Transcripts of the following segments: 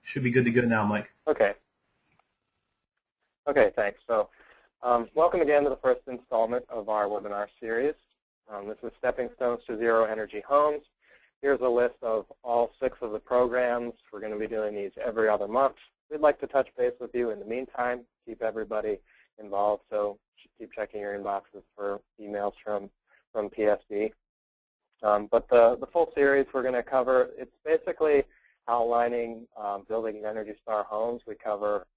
Should be good to go now, Mike. Okay. Okay, thanks. So welcome again to the first installment of our webinar series. This is Stepping Stones to Zero Energy Homes. Here's a list of all 6 of the programs. We're going to be doing these every other month. We'd like to touch base with you in the meantime, keep everybody involved, so keep checking your inboxes for emails from PSD. But the full series we're going to cover, it's basically outlining building Energy Star homes. We cover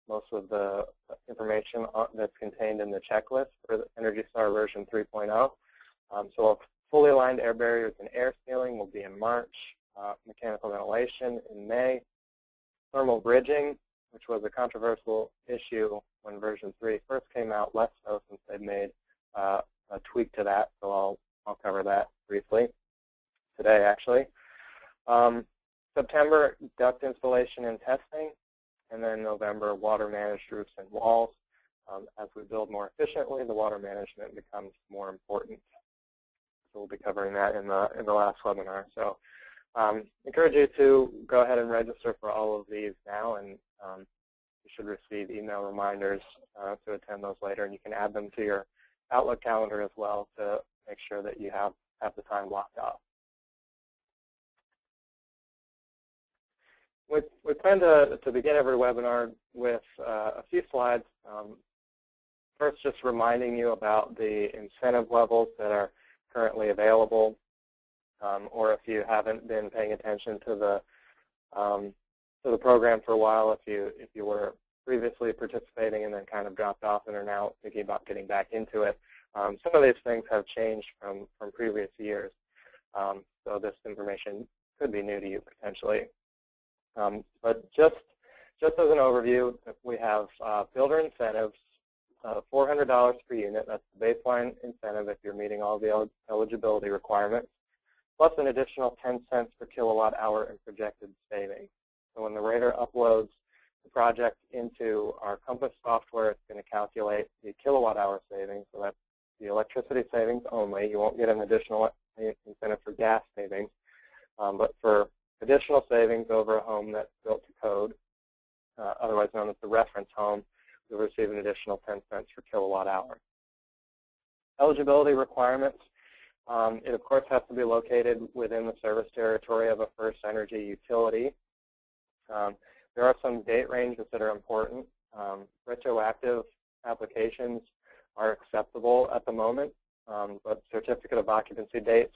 most of the information that's contained in the checklist for the Energy Star version 3.0. So a fully aligned air barriers and air sealing will be in March, mechanical ventilation in May, thermal bridging, which was a controversial issue when version 3 first came out, less so since they've made a tweak to that, so I'll cover that briefly today, actually. September, duct installation and testing, and then November, water-managed roofs and walls. As we build more efficiently, the water management becomes more important. So we'll be covering that in the last webinar. So encourage you to go ahead and register for all of these now, and you should receive email reminders to attend those later, and you can add them to your Outlook calendar as well to make sure that you have the time blocked off. We plan to begin every webinar with a few slides. First, just reminding you about the incentive levels that are currently available, or if you haven't been paying attention to the program for a while, if you were previously participating and then kind of dropped off and are now thinking about getting back into it. Some of these things have changed from previous years, so this information could be new to you potentially. But just as an overview, we have builder incentives, $400 per unit. That's the baseline incentive if you're meeting all the eligibility requirements, plus an additional 10 cents per kilowatt hour in projected savings. So when the rater uploads the project into our Compass software, it's going to calculate the kilowatt hour savings, so that's the electricity savings only. You won't get an additional incentive for gas savings, but for additional savings over a home that's built to code, otherwise known as the reference home, you'll receive an additional 10 cents per kilowatt hour. Eligibility requirements. It, of course, has to be located within the service territory of a FirstEnergy utility. There are some date ranges that are important. Retroactive applications are acceptable at the moment, but certificate of occupancy dates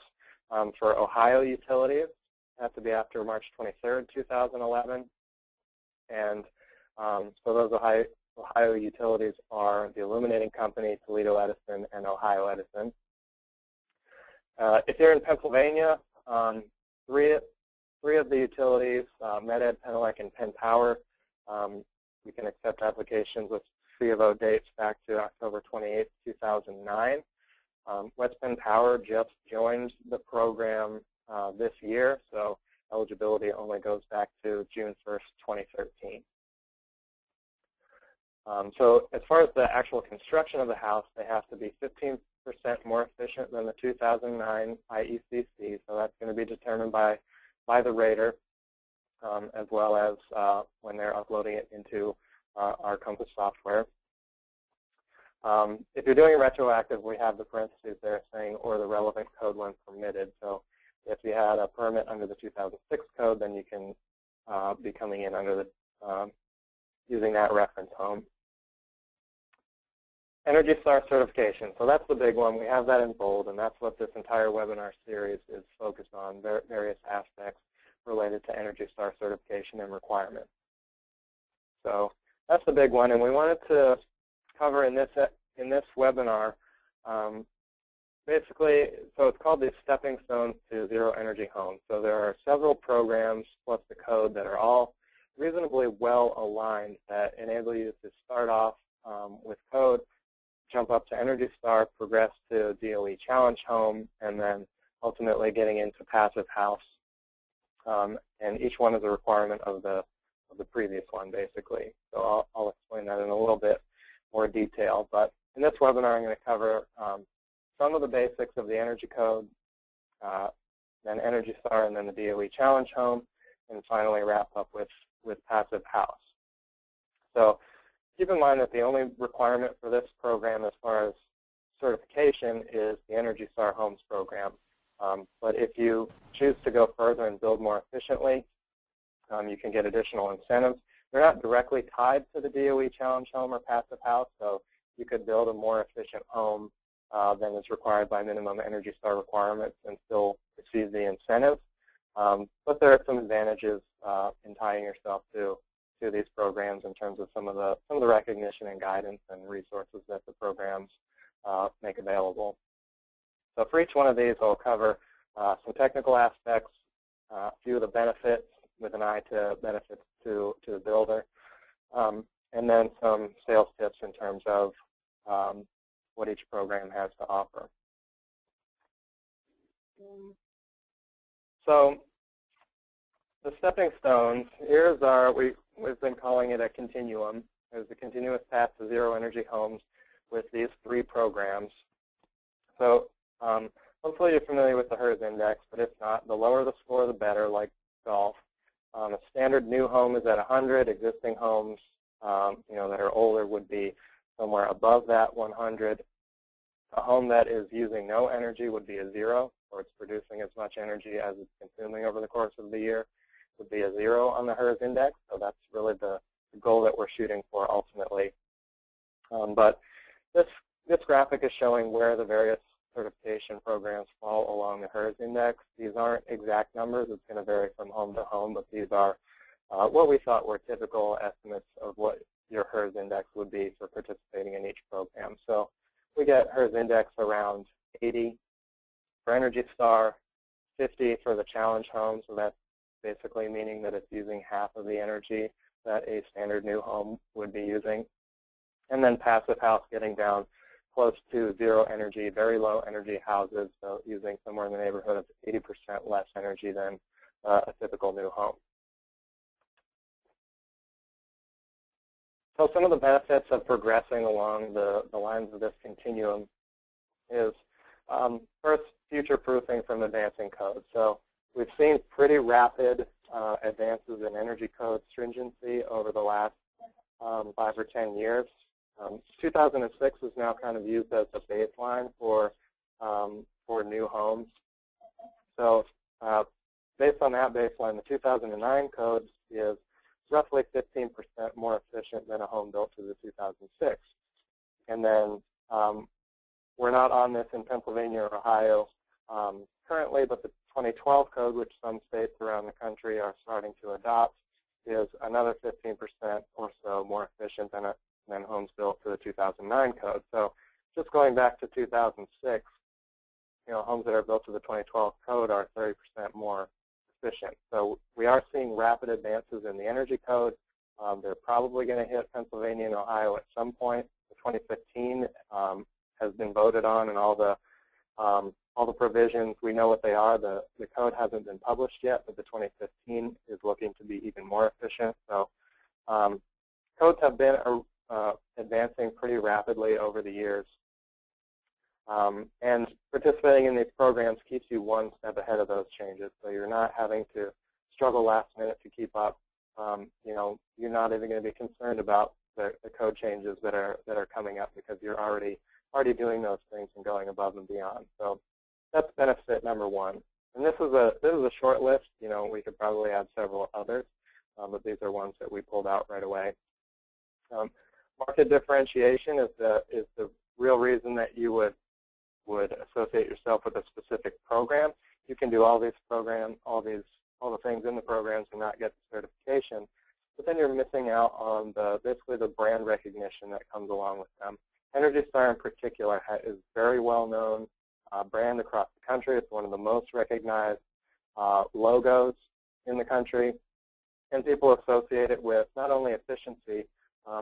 for Ohio utilities have to be after March 23rd, 2011. And so those Ohio utilities are the Illuminating Company, Toledo Edison, and Ohio Edison. If you're in Pennsylvania, three of the utilities, MedEd, Penelec, and Penn Power, we can accept applications with C of O dates back to October 28, 2009. West Penn Power just joined the program this year, so eligibility only goes back to June 1st, 2013. So as far as the actual construction of the house, they have to be 15% more efficient than the 2009 IECC, so that's going to be determined by the rater, as well as when they're uploading it into our Compass software. If you're doing retroactive, we have the parentheses there saying, or the relevant code when permitted. So if you had a permit under the 2006 code, then you can be coming in under the using that reference home. Energy Star certification. So that's the big one. We have that in bold, and that's what this entire webinar series is focused on, various aspects related to Energy Star certification and requirements. So that's the big one, and we wanted to cover in this webinar basically, so it's called the Stepping Stones to Zero Energy Homes. So there are several programs plus the code that are all reasonably well aligned that enable you to start off with code, jump up to Energy Star, progress to DOE Challenge Home, and then ultimately getting into Passive House. And each one is a requirement of the previous one, basically. So I'll explain that in a little bit more detail. But in this webinar, I'm going to cover some of the basics of the Energy Code, then Energy Star, and then the DOE Challenge Home. and finally wrap up with Passive House. So keep in mind that the only requirement for this program as far as certification is the Energy Star Homes program. But if you choose to go further and build more efficiently, you can get additional incentives. They're not directly tied to the DOE Challenge Home or Passive House, so you could build a more efficient home than is required by minimum Energy Star requirements and still receive the incentive. But there are some advantages in tying yourself to these programs in terms of some of the recognition and guidance and resources that the programs make available. So for each one of these, I'll cover some technical aspects, a few of the benefits with an eye to benefits to the builder, and then some sales tips in terms of what each program has to offer. So the stepping stones, here's our, we've been calling it a continuum. There's a continuous path to zero energy homes with these 3 programs. So hopefully you're familiar with the HERS index, but if not, the lower the score, the better, like golf. A standard new home is at 100. Existing homes, that are older would be somewhere above that 100. A home that is using no energy would be a 0, or it's producing as much energy as it's consuming over the course of the year, would be a 0 on the HERS index. So that's really the goal that we're shooting for ultimately. But this graphic is showing where the various certification programs fall along the HERS index. These aren't exact numbers. It's going to vary from home to home, but these are what we thought were typical estimates of what your HERS index would be for participating in each program. So we get HERS index around 80 for Energy Star, 50 for the challenge home, so that's basically meaning that it's using half of the energy that a standard new home would be using. And then Passive House getting down close to 0 energy, very low energy houses, so using somewhere in the neighborhood of 80% less energy than a typical new home. So some of the benefits of progressing along the lines of this continuum is, first, future-proofing from advancing code. So we've seen pretty rapid advances in energy code stringency over the last 5 or 10 years. 2006 is now kind of used as a baseline for new homes. So based on that baseline, the 2009 code is roughly 15% more efficient than a home built to the 2006. And then we're not on this in Pennsylvania or Ohio currently, but the 2012 code, which some states around the country are starting to adopt, is another 15% or so more efficient than homes built to the 2009 code. So just going back to 2006, homes that are built to the 2012 code are 30% more efficient. So we are seeing rapid advances in the energy code. They're probably going to hit Pennsylvania and Ohio at some point. The 2015 has been voted on, and all the provisions, we know what they are. The code hasn't been published yet, but the 2015 is looking to be even more efficient. So codes have been advancing pretty rapidly over the years. And participating in these programs keeps you one step ahead of those changes. So you're not having to struggle last minute to keep up. You're not even going to be concerned about the code changes that are coming up because you're already doing those things and going above and beyond. So that's benefit number one. And this is a short list. We could probably add several others, but these are ones that we pulled out right away. Market differentiation is the real reason that you would associate yourself with a specific program. You can do all these programs, all the things in the programs and not get the certification, but then you're missing out on basically the brand recognition that comes along with them. Energy Star in particular is very well known brand across the country. It's one of the most recognized logos in the country, and people associate it with not only efficiency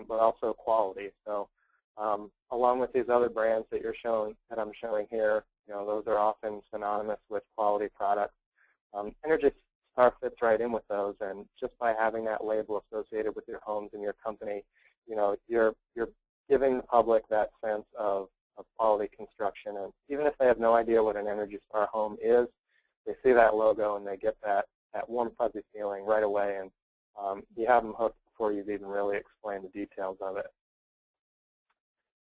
but also quality. So along with these other brands that I'm showing here, those are often synonymous with quality products. Energy Star fits right in with those, and just by having that label associated with your homes and your company, you're giving the public that sense of quality construction. And even if they have no idea what an Energy Star home is, they see that logo and they get that that warm fuzzy feeling right away, and you have them hooked before you've even really explained the details of it.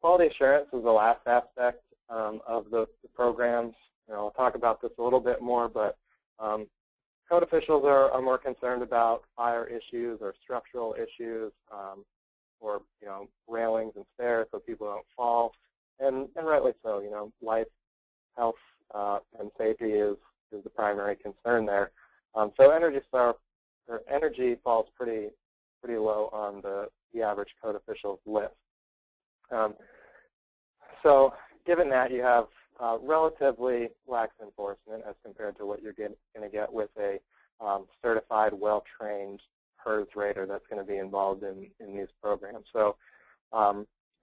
Quality assurance is the last aspect of the programs. I'll talk about this a little bit more, but code officials are more concerned about fire issues or structural issues, or railings and stairs so people don't fall, and rightly so. Life, health, and safety is the primary concern there. So energy falls pretty low on the average code official's list. So given that, you have relatively lax enforcement as compared to what you're going to get with a certified, well-trained HERS rater that's going to be involved in these programs. So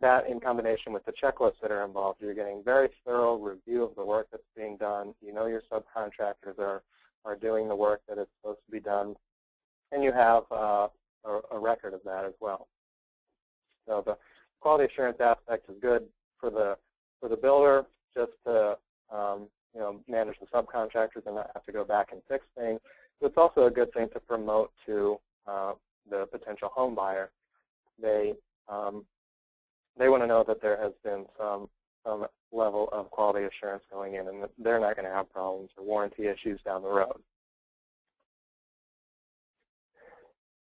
that, in combination with the checklists that are involved, you're getting very thorough review of the work that's being done. Your subcontractors are doing the work that is supposed to be done, and you have a record of that as well. So the quality assurance aspect is good for the builder, just to manage the subcontractors and not have to go back and fix things. But it's also a good thing to promote to the potential home buyer. They want to know that there has been some level of quality assurance going in, and that they're not going to have problems or warranty issues down the road.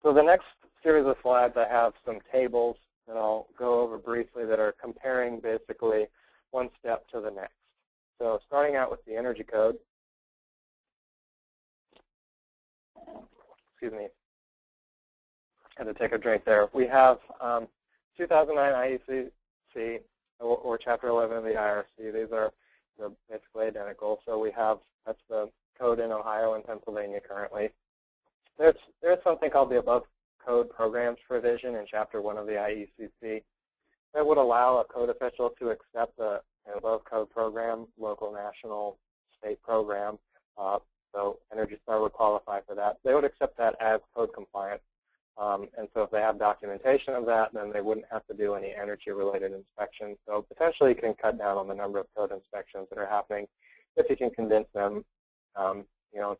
So the next series of slides, I have some tables that I'll go over briefly that are comparing basically one step to the next. So starting out with the energy code. Excuse me. Had to take a drink there. We have 2009 IECC or Chapter 11 of the IRC. These are basically identical. So we have, that's the code in Ohio and Pennsylvania currently. There's something called the above code programs provision in Chapter 1 of the IECC that would allow a code official to accept an above code program, local, national, state program. So Energy Star would qualify for that. They would accept that as code compliant. And so if they have documentation of that, then they wouldn't have to do any energy-related inspections. So potentially you can cut down on the number of code inspections that are happening if you can convince them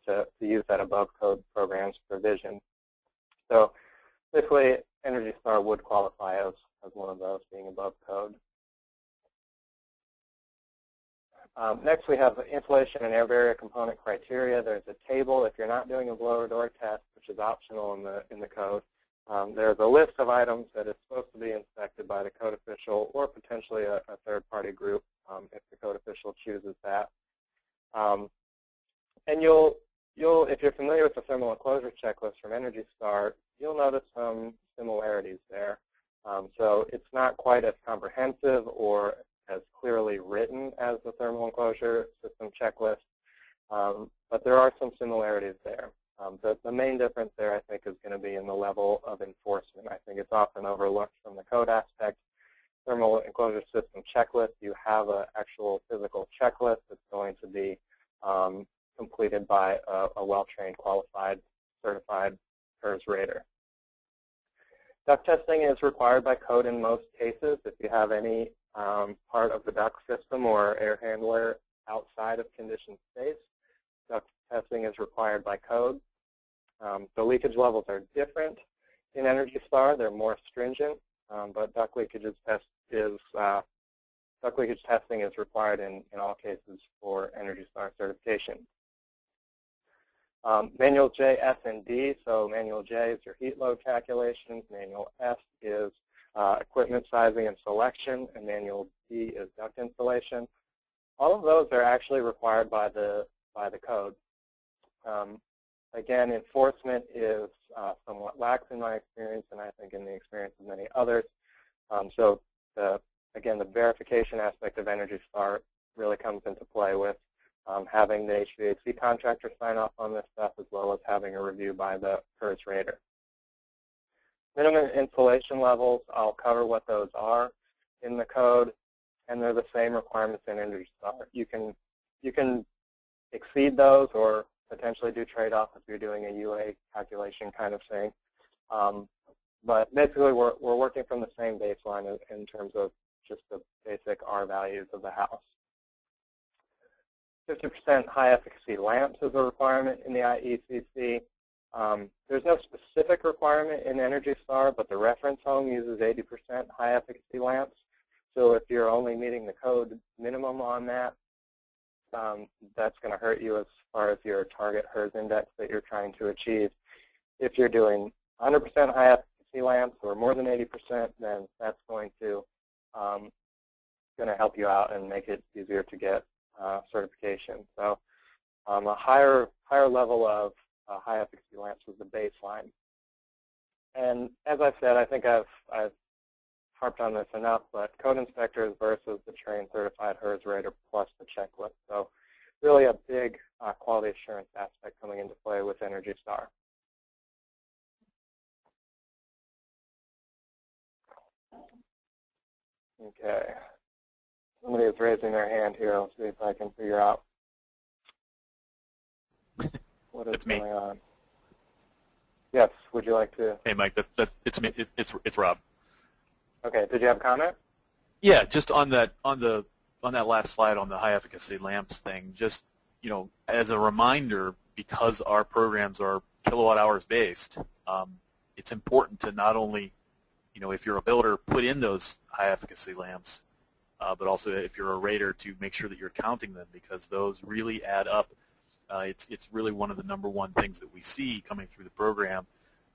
to use that above code programs provision. So basically, Energy Star would qualify as one of those, being above code. Next, we have insulation and air barrier component criteria. There's a table. If you're not doing a blower door test, which is optional in the code, there's a list of items that is supposed to be inspected by the code official or potentially a third-party group if the code official chooses that. And if you're familiar with the thermal enclosure checklist from Energy Star, you'll notice some similarities there. So it's not quite as comprehensive or as clearly written as the thermal enclosure system checklist, but there are some similarities there. The main difference there, I think, is going to be in the level of enforcement. I think it's often overlooked from the code aspect. Thermal enclosure system checklist, you have an actual physical checklist that's going to be completed by a well-trained, qualified, certified HERS rater. Duct testing is required by code in most cases. If you have any part of the duct system or air handler outside of conditioned space, duct testing is required by code. The leakage levels are different in Energy Star. They're more stringent, but duct leakage testing is required in all cases for Energy Star certification. Manual J, S, and D. So Manual J is your heat load calculations. Manual S is equipment sizing and selection, and Manual D is duct installation. All of those are actually required by the code. Again, enforcement is somewhat lax in my experience, and I think in the experience of many others. So again, the verification aspect of Energy Star really comes into play with having the HVAC contractor sign off on this stuff, as well as having a review by the HERS rater. Minimum insulation levels, I'll cover what those are in the code, and they're the same requirements in Energy Star. You can exceed those or potentially do trade-off if you're doing a UA calculation kind of thing. But basically, we're working from the same baseline in terms of just the basic R values of the house. 50% high efficacy lamps is a requirement in the IECC. There's no specific requirement in Energy Star, but the reference home uses 80% high efficacy lamps. So if you're only meeting the code minimum on that, that's going to hurt you as far as your target HERS index that you're trying to achieve. If you're doing 100% high efficacy lamps or more than 80%, then that's going to help you out and make it easier to get certification. So a higher level of high efficacy lamps is the baseline. And as I said, I think I've harped on this enough, but code inspectors versus the trained certified HERS rater plus the checklist. So really a big quality assurance aspect coming into play with Energy Star. Okay. Somebody is raising their hand here. I'll see if I can figure out what is going on. Yes, would you like to? Hey, Mike, it's me. It's Rob. Okay. Did you have a comment? Yeah, just on that last slide on the high efficacy lamps thing. Just as a reminder, because our programs are kilowatt hours based, it's important to not only if you're a builder, put in those high efficacy lamps, but also if you're a rater to make sure that you're counting them, because those really add up. It's really one of the #1 things that we see coming through the program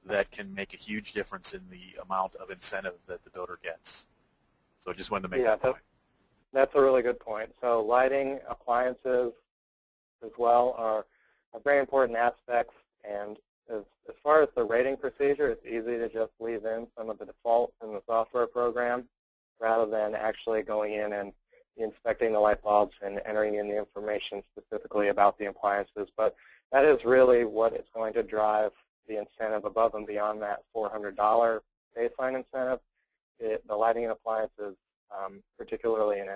that can make a huge difference in the amount of incentive that the builder gets. So I just wanted to make that point. That's a really good point. So lighting, appliances as well are very important aspects. And as far as the rating procedure, it's easy to just leave in some of the defaults in the software program rather than actually going in and inspecting the light bulbs and entering in the information specifically about the appliances. But that is really what is going to drive the incentive above and beyond that $400 baseline incentive. The lighting and appliances, particularly in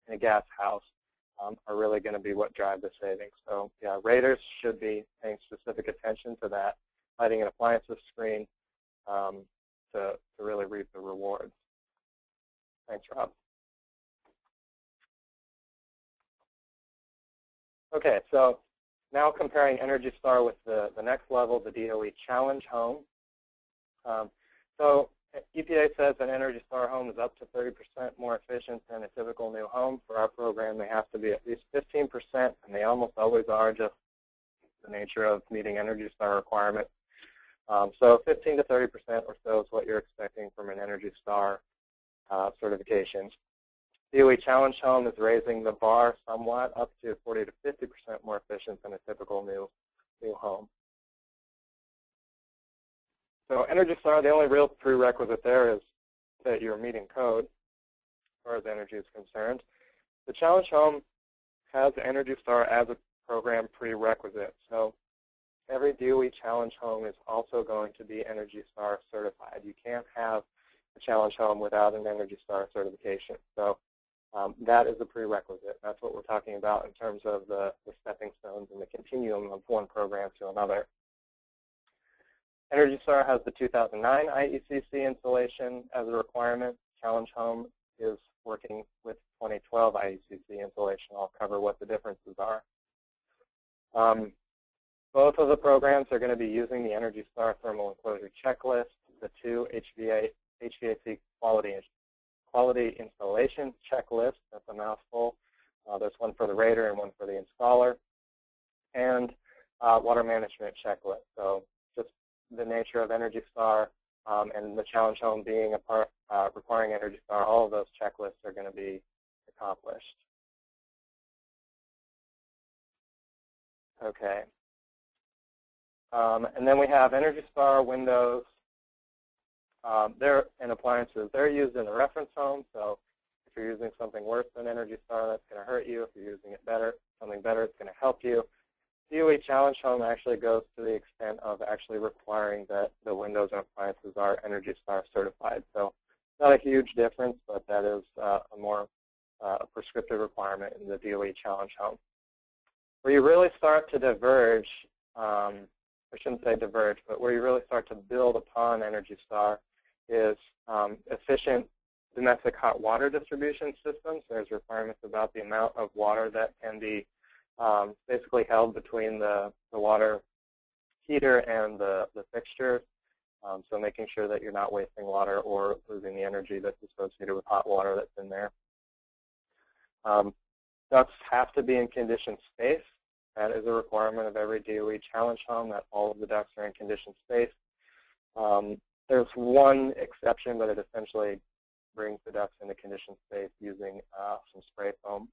a gas house, are really going to be what drive the savings. So yeah, raters should be paying specific attention to that lighting and appliances screen to really reap the rewards. Thanks, Rob. Okay, so now comparing Energy Star with the next level, the DOE Challenge Home. So EPA says an Energy Star home is up to 30% more efficient than a typical new home. For our program, they have to be at least 15%, and they almost always are, just the nature of meeting Energy Star requirements. So 15 to 30% or so is what you're expecting from an Energy Star certification. DOE Challenge Home is raising the bar somewhat, up to 40 to 50% more efficient than a typical new home. So Energy Star, the only real prerequisite there is that you're meeting code as far as energy is concerned. The Challenge Home has Energy Star as a program prerequisite. So every DOE Challenge Home is also going to be Energy Star certified. You can't have a Challenge Home without an Energy Star certification. So that is a prerequisite. That's what we're talking about in terms of the stepping stones and the continuum of one program to another. Energy Star has the 2009 IECC installation as a requirement. Challenge Home is working with 2012 IECC installation. I'll cover what the differences are. Both of the programs are going to be using the Energy Star thermal enclosure checklist, the 2 HVAC quality installation checklist. That's a mouthful. There's one for the rater and one for the installer, and water management checklist. So just the nature of Energy Star and the Challenge Home being a part requiring Energy Star, all of those checklists are going to be accomplished. Okay. And then we have Energy Star windows and appliances. They're used in the reference home, so if you're using something worse than Energy Star, that's going to hurt you. If you're using it better, something better, it's going to help you. DOE Challenge Home actually goes to the extent of actually requiring that the windows and appliances are Energy Star certified. So not a huge difference, but that is a more prescriptive requirement in the DOE Challenge Home. Where you really start to diverge, I shouldn't say diverge, but where you really start to build upon Energy Star is efficient domestic hot water distribution systems. There's requirements about the amount of water that can be basically held between the water heater and the fixtures. So making sure that you're not wasting water or losing the energy that's associated with hot water that's in there. Ducts have to be in conditioned space. That is a requirement of every DOE challenge home, that all of the ducts are in conditioned space. There's one exception, but it essentially brings the ducts into conditioned space using some spray foam.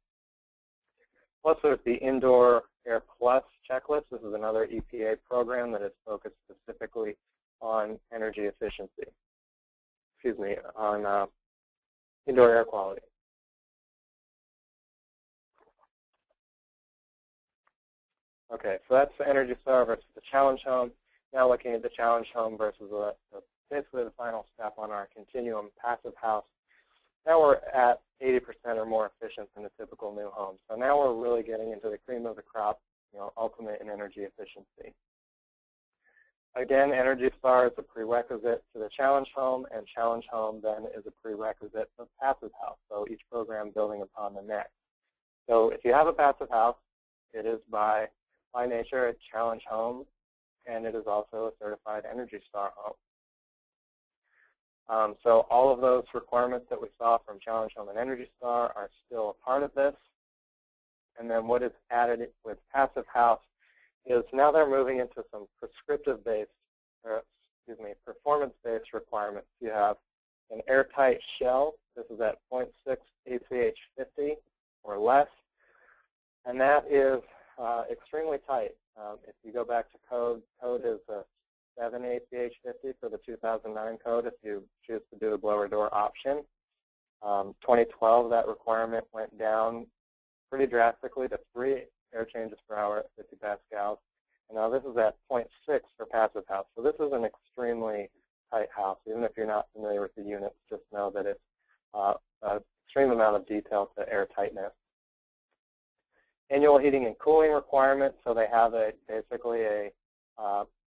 Plus, there's the Indoor airPLUS checklist. This is another EPA program that is focused specifically on energy efficiency. Excuse me, on indoor air quality. Okay, so that's the Energy Star versus the challenge home. Now looking at the challenge home versus basically the final step on our continuum passive house. Now we're at 80% or more efficient than a typical new home. So now we're really getting into the cream of the crop, ultimate in energy efficiency. Again, Energy Star is a prerequisite to the challenge home, and challenge home then is a prerequisite of passive house. So each program building upon the next. So if you have a passive house, it is by nature a challenge home, and it is also a certified Energy Star home. So all of those requirements that we saw from Challenge Home and Energy Star are still a part of this. And then what is added with Passive House is now they're moving into some prescriptive-based, performance-based requirements. You have an airtight shell. This is at 0.6 ACH50 or less. And that is extremely tight. If you go back to code is 7 ACH50 for the 2009 code if you choose to do the blower door option. 2012, that requirement went down pretty drastically to 3 air changes per hour at 50 pascals. And now this is at 0.6 for passive house. So this is an extremely tight house. Even if you're not familiar with the units, just know that it's an extreme amount of detail to air tightness. Annual heating and cooling requirements. So they have basically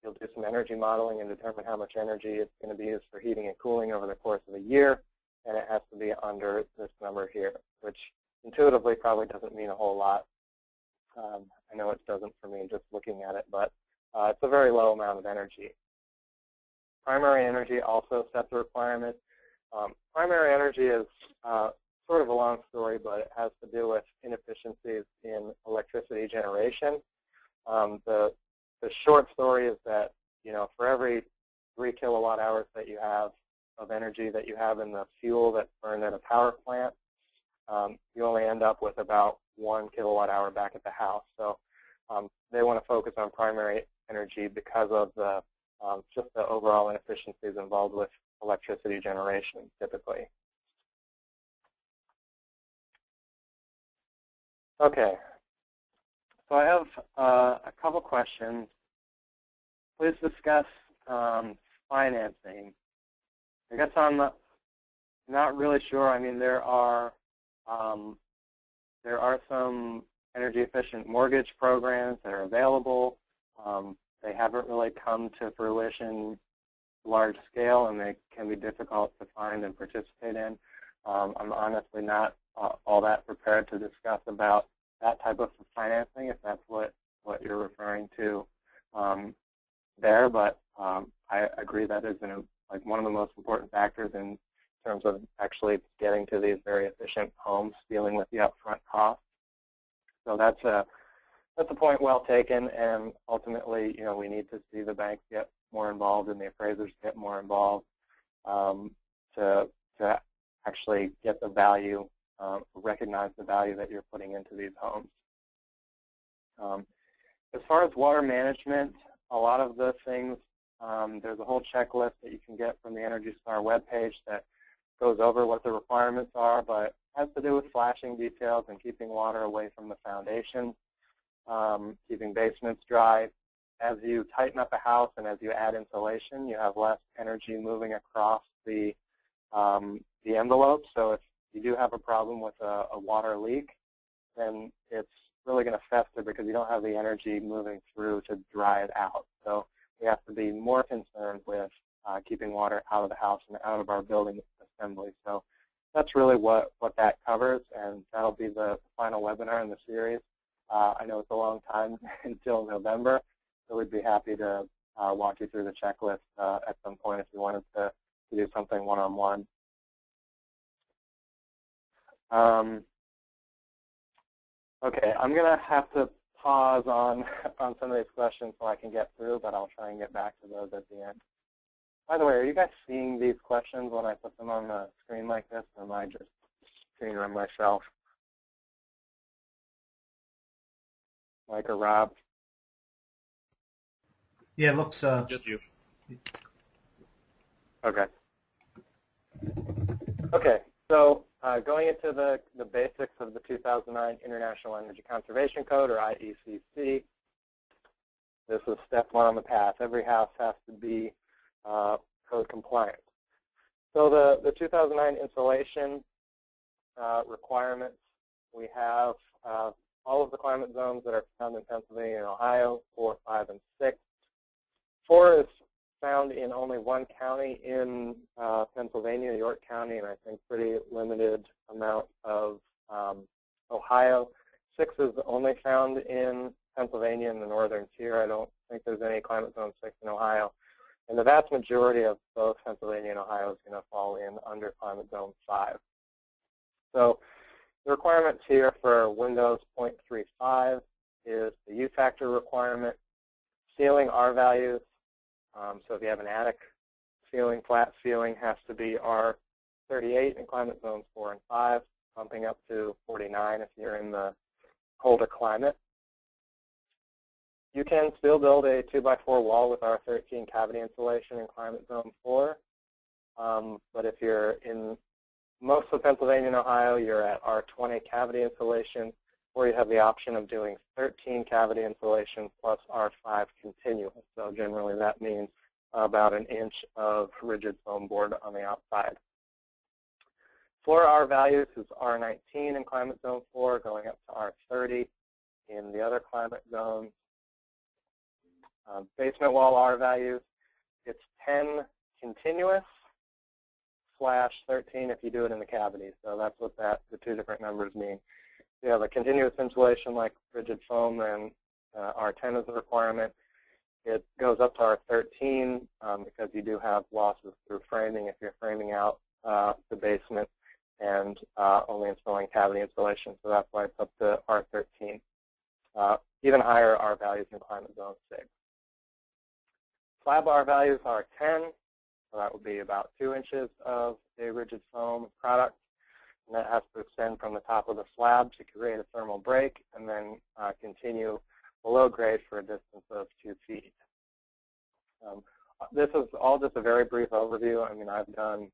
you'll do some energy modeling and determine how much energy it's going to be used for heating and cooling over the course of a year, and it has to be under this number here, which intuitively probably doesn't mean a whole lot. I know it doesn't for me just looking at it, but it's a very low amount of energy. Primary energy also sets a requirement. Primary energy is sort of a long story, but it has to do with inefficiencies in electricity generation. The short story is that, for every 3 kilowatt hours that you have of energy that you have in the fuel that's burned at a power plant, you only end up with about 1 kilowatt hour back at the house. So they want to focus on primary energy because of just the overall inefficiencies involved with electricity generation typically. Okay. So I have a couple questions. Please discuss financing. I guess I'm not really sure. I mean, there are some energy efficient mortgage programs that are available. They haven't really come to fruition large scale, and they can be difficult to find and participate in. I'm honestly not all that prepared to discuss about that type of financing, if that's what you're referring to there. But I agree that is one of the most important factors in terms of actually getting to these very efficient homes, dealing with the upfront costs. So that's a point well taken, and ultimately, we need to see the banks get more involved and the appraisers get more involved to actually get the value, recognize the value that you're putting into these homes. As far as water management, a lot of the things, there's a whole checklist that you can get from the Energy Star webpage that goes over what the requirements are, but it has to do with flashing details and keeping water away from the foundation, keeping basements dry. As you tighten up a house and as you add insulation, you have less energy moving across the envelope. So if you do have a problem with a water leak, then it's really going to fester because you don't have the energy moving through to dry it out. So we have to be more concerned with keeping water out of the house and out of our building assembly. So that's really what that covers, and that'll be the final webinar in the series. I know it's a long time until November, So we'd be happy to walk you through the checklist at some point if you wanted to do something one-on-one. Okay, I'm going to have to pause on some of these questions so I can get through, but I'll try and get back to those at the end. By the way, are you guys seeing these questions when I put them on the screen like this, or am I just seeing them myself? Mike or Rob? Yeah, it looks Just you. Okay. Okay, so going into the basics of the 2009 International Energy Conservation Code, or IECC, this is step one on the path. Every house has to be code compliant. So the 2009 insulation requirements, we have all of the climate zones that are found in Pennsylvania and Ohio, 4, 5, and 6. 4 is found in only one county in Pennsylvania, York County, and I think pretty limited amount of Ohio. 6 is only found in Pennsylvania in the northern tier. I don't think there's any climate zone 6 in Ohio. And the vast majority of both Pennsylvania and Ohio is going to fall in under climate zone 5. So the requirements here for Windows 0.35 is the U factor requirement, ceiling R values. So if you have an attic ceiling, flat ceiling has to be R38 in climate zones 4 and 5, bumping up to 49 if you're in the colder climate. You can still build a 2x4 wall with R13 cavity insulation in climate zone 4, but if you're in most of Pennsylvania and Ohio, you're at R20 cavity insulation, or you have the option of doing 13 cavity insulation plus R5 continuous. So generally that means about an inch of rigid foam board on the outside. Floor R values is R19 in climate zone 4, going up to R30 in the other climate zones. Basement wall R values, it's 10 continuous / 13 if you do it in the cavity. So that's what the two different numbers mean. If you have a continuous insulation like rigid foam, then R10 is the requirement. It goes up to R13 because you do have losses through framing if you're framing out the basement and only installing cavity insulation. So that's why it's up to R13. Even higher R values in climate zone 6. Slab R values are 10, so that would be about 2 inches of a rigid foam product. And that has to extend from the top of the slab to create a thermal break and then continue below grade for a distance of 2 feet. This is all just a very brief overview. I mean, I've done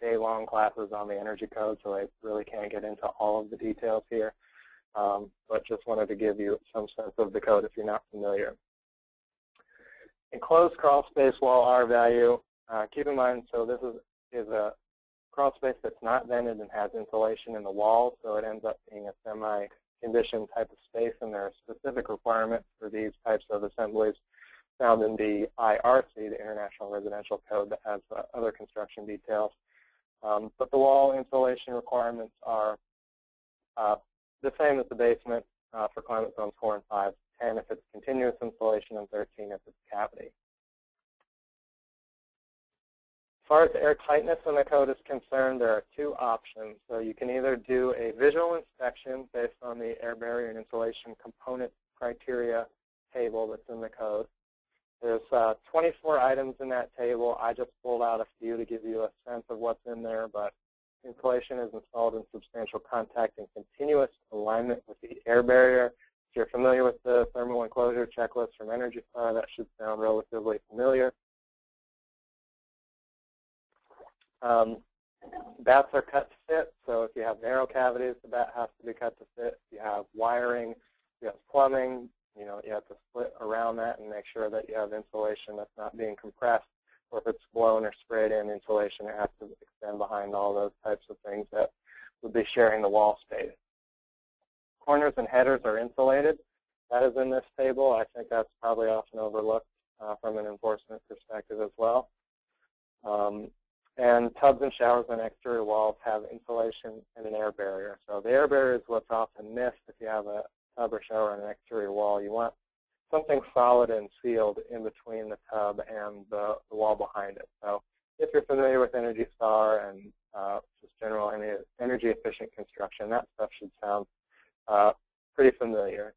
day-long classes on the energy code, so I really can't get into all of the details here. But just wanted to give you some sense of the code if you're not familiar. Enclosed crawl space wall R value, keep in mind, so this is a crawl space that's not vented and has insulation in the wall, so it ends up being a semi-conditioned type of space, and there are specific requirements for these types of assemblies found in the IRC, the International Residential Code, that has other construction details. But the wall insulation requirements are the same as the basement for climate zones 4 and 5, 10 if it's continuous insulation, and 13 if it's cavity. As far as air tightness in the code is concerned, there are 2 options. So you can either do a visual inspection based on the air barrier and insulation component criteria table that's in the code. There's 24 items in that table. I just pulled out a few to give you a sense of what's in there, but insulation is installed in substantial contact and continuous alignment with the air barrier. If you're familiar with the thermal enclosure checklist from Energy Star, that should sound relatively familiar. Bats are cut to fit, so if you have narrow cavities, the bat has to be cut to fit. If you have wiring, if you have plumbing, you have to split around that and make sure that you have insulation that's not being compressed, or if it's blown or sprayed in insulation, it has to extend behind all those types of things that would be sharing the wall space. Corners and headers are insulated. That is in this table. I think that's probably often overlooked from an enforcement perspective as well. And tubs and showers on exterior walls have insulation and an air barrier. So the air barrier is what's often missed if you have a tub or shower on an exterior wall. You want something solid and sealed in between the tub and the wall behind it. So if you're familiar with Energy Star and just general energy efficient construction, that stuff should sound pretty familiar.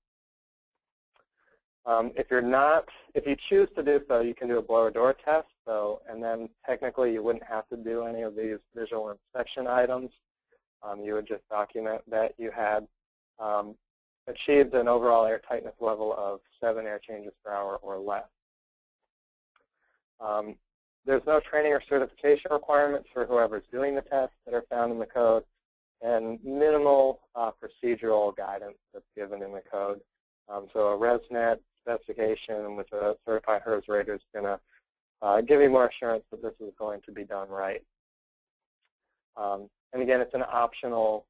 If you're not, if you choose to do so, you can do a blower door test. So, and then technically you wouldn't have to do any of these visual inspection items. You would just document that you had achieved an overall air tightness level of 7 air changes per hour or less. There's no training or certification requirements for whoever's doing the test that are found in the code, and minimal procedural guidance that's given in the code. So a ResNet specification with a certified HERS rater is going to give you more assurance that this is going to be done right. And again, it's an optional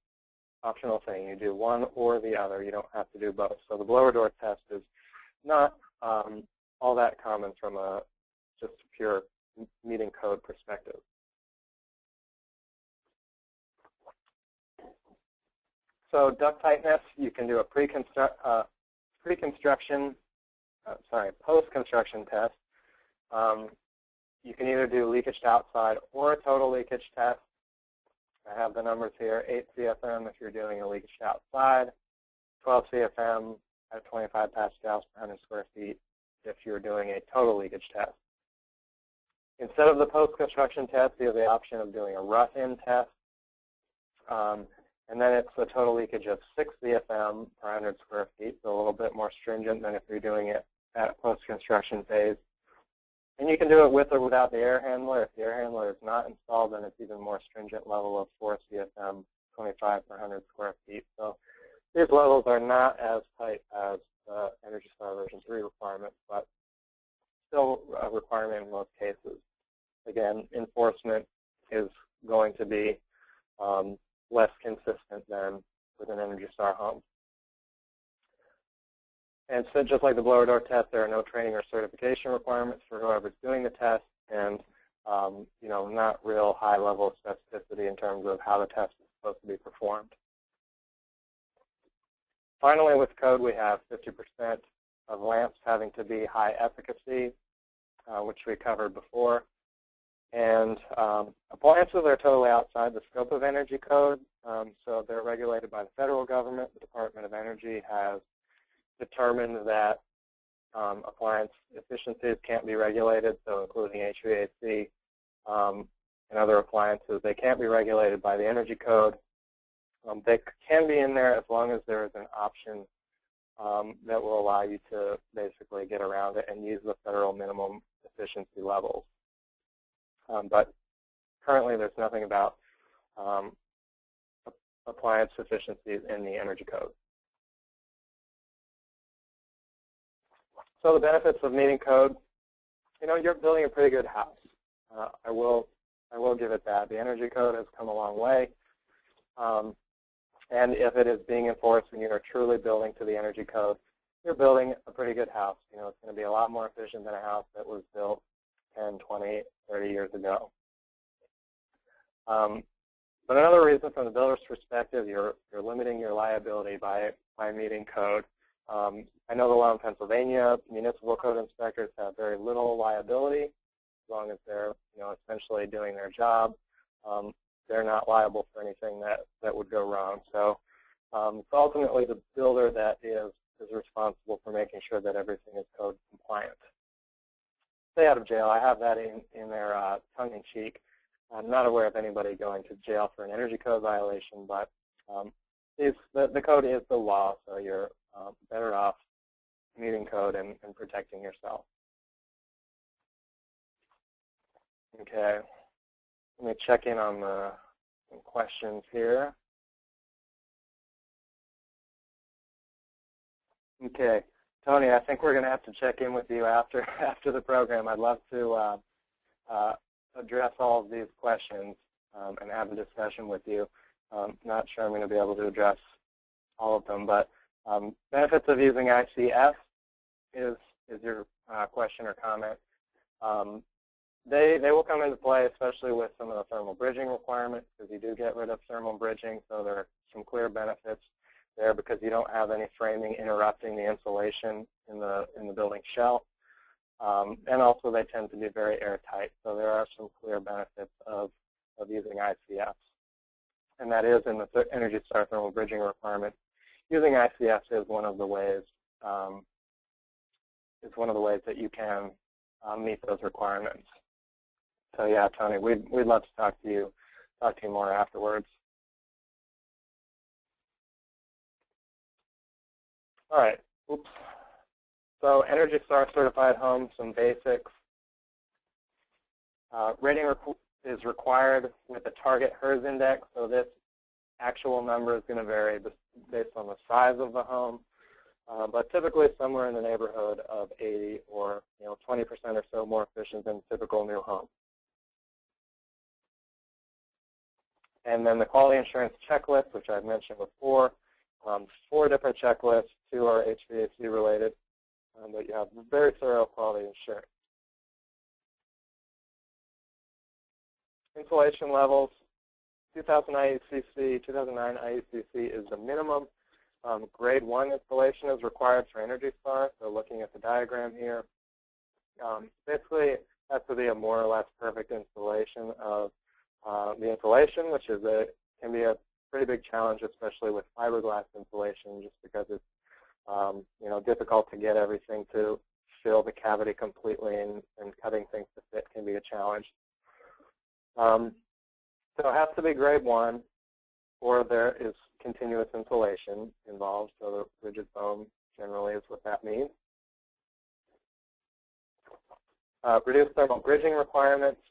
thing. You do one or the other. You don't have to do both. So the blower door test is not all that common from a just pure meeting code perspective. So duct tightness, you can do a post-construction test. You can either do leakage to outside or a total leakage test. I have the numbers here, 8 CFM if you're doing a leakage to outside, 12 CFM at 25 pascals per 100 square feet if you're doing a total leakage test. Instead of the post-construction test, you have the option of doing a rough-in test. And then it's a total leakage of 6 CFM per 100 square feet, so a little bit more stringent than if you're doing it at post-construction phase. And you can do it with or without the air handler. If the air handler is not installed, then it's even more stringent level of 4 CFM, 25 per 100 square feet. So these levels are not as tight as the Energy Star version 3 requirements, but still a requirement in most cases. Again, enforcement is going to be less consistent than with an Energy Star home. And so just like the blower door test, there are no training or certification requirements for whoever's doing the test, and you know, not real high level of specificity in terms of how the test is supposed to be performed. Finally, with code, we have 50% of lamps having to be high efficacy, which we covered before. And appliances are totally outside the scope of energy code, so they're regulated by the federal government. The Department of Energy has determined that appliance efficiencies can't be regulated, so including HVAC and other appliances. They can't be regulated by the energy code. They can be in there as long as there is an option that will allow you to basically get around it and use the federal minimum efficiency levels. But currently there's nothing about appliance efficiencies in the energy code. So the benefits of meeting code, you know, you're building a pretty good house. I will give it that. The energy code has come a long way. And if it is being enforced and you are truly building to the energy code, you're building a pretty good house. You know, it's going to be a lot more efficient than a house that was built 10, 20, 30 years ago. But another reason from the builder's perspective, you're limiting your liability by meeting code. I know the law in Pennsylvania, municipal code inspectors have very little liability as long as they're, you know, essentially doing their job. They're not liable for anything that would go wrong. So it's ultimately the builder that is responsible for making sure that everything is code compliant. Stay out of jail. I have that in their tongue-in-cheek. I'm not aware of anybody going to jail for an energy code violation, but the code is the law, so you're better off meeting code and protecting yourself. Okay, let me check in on some questions here. Okay, Tony, I think we're going to have to check in with you after the program. I'd love to address all of these questions and have a discussion with you. Not sure I'm going to be able to address all of them, but benefits of using ICF is your question or comment. They will come into play, especially with some of the thermal bridging requirements, because you do get rid of thermal bridging, so there are some clear benefits there because you don't have any framing interrupting the insulation in the building shell. And also they tend to be very airtight, so there are some clear benefits of using ICFs. And that is in the Energy Star thermal bridging requirement. Using ICFs is one of the ways that you can meet those requirements. So yeah, Tony, we'd love to talk to you more afterwards. All right. Oops. So Energy Star certified homes, some basics. Rating is required with a target HERS index, so this actual number is going to vary based on the size of the home, but typically somewhere in the neighborhood of 80 or 20% or so more efficient than a typical new home. And then the quality assurance checklist, which I've mentioned before, 4 different checklists, 2 are HVAC related, but you have very thorough quality assurance. Insulation levels, 2009 IECC is the minimum. Grade 1 installation is required for Energy Star, so looking at the diagram here. Basically, it has to be a more or less perfect installation of the insulation, which can be a pretty big challenge, especially with fiberglass insulation, just because it's difficult to get everything to fill the cavity completely, and cutting things to fit can be a challenge. So it has to be grade 1, or there is continuous insulation involved, so the rigid foam generally is what that means. Reduced thermal bridging requirements.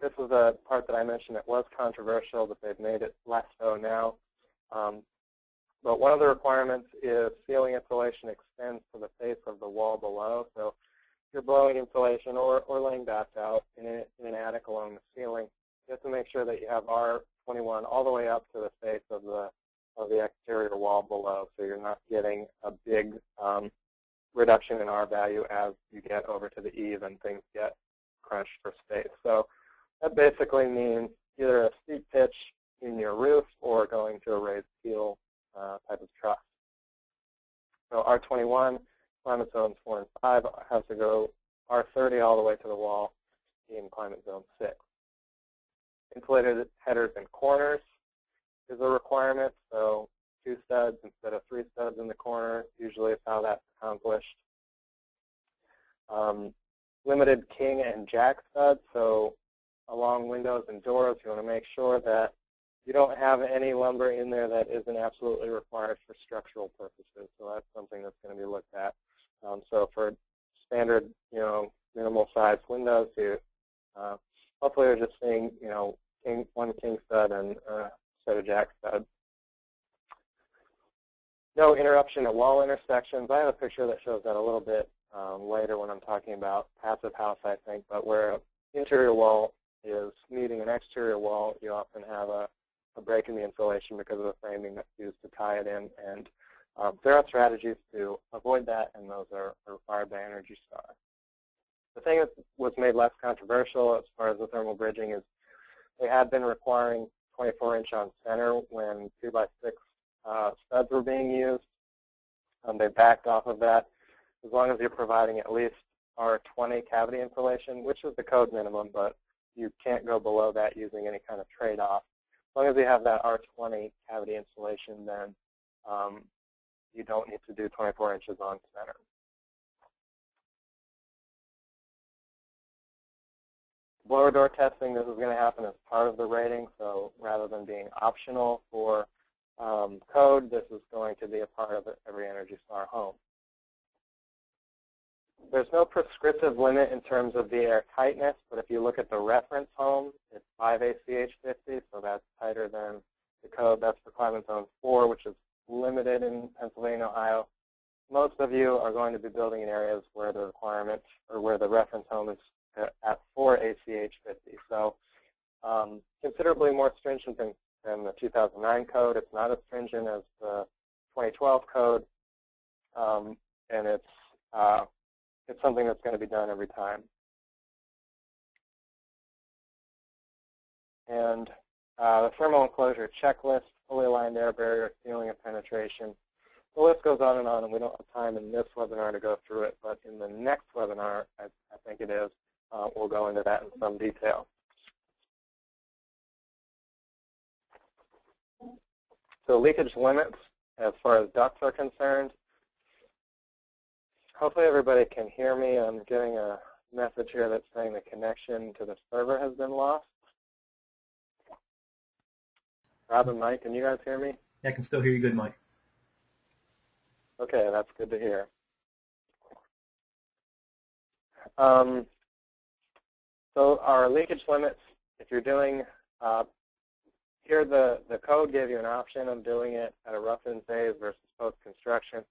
This was a part that I mentioned that was controversial, but they've made it less so now. But one of the requirements is ceiling insulation extends to the face of the wall below. So if you're blowing insulation or laying bats out in an attic along the ceiling, you have to make sure that you have R21 all the way up to the face of the exterior wall below, so you're not getting a big reduction in R value as you get over to the eave and things get crunched for space. So that basically means either a steep pitch in your roof or going to a raised keel type of truss. So R21, climate zones 4 and 5 has to go R30 all the way to the wall in climate zone 6. Insulated headers and corners is a requirement, so 2 studs instead of 3 studs in the corner usually is how that's accomplished. Limited king and jack studs, so along windows and doors you want to make sure that you don't have any lumber in there that isn't absolutely required for structural purposes, so that's something that's going to be looked at. So for standard, minimal sized windows, you hopefully you're just seeing, one king stud and a set of jack studs. No interruption at wall intersections. I have a picture that shows that a little bit later when I'm talking about passive house, I think, but where an interior wall is meeting an exterior wall, you often have a break in the insulation because of the framing that's used to tie it in, and there are strategies to avoid that, and those are required by Energy Star. The thing that was made less controversial as far as the thermal bridging is they had been requiring 24-inch on center when 2x6 studs were being used. They backed off of that as long as you're providing at least R20 cavity insulation, which is the code minimum, but you can't go below that using any kind of trade-off. As long as you have that R20 cavity insulation, then you don't need to do 24 inches on center. Blower door testing, this is going to happen as part of the rating, so rather than being optional for code, this is going to be a part of every Energy Star home. There's no prescriptive limit in terms of the air tightness, but if you look at the reference home, it's 5 ACH50, so that's tighter than the code. That's for climate zone 4, which is limited in Pennsylvania, Ohio. Most of you are going to be building in areas where the requirement or where the reference home is at 4 ACH50. So considerably more stringent than the 2009 code. It's not as stringent as the 2012 code, and it's something that's going to be done every time. And the thermal enclosure checklist, fully aligned air barrier, sealing and penetration. The list goes on, and we don't have time in this webinar to go through it, but in the next webinar, I think it is, we'll go into that in some detail. So leakage limits, as far as ducts are concerned, hopefully everybody can hear me. I'm getting a message here that's saying the connection to the server has been lost. Rob and Mike, can you guys hear me? Yeah, I can still hear you good, Mike. Okay, that's good to hear. So our leakage limits, if you're doing, here the code gave you an option of doing it at a rough-in phase versus post-construction.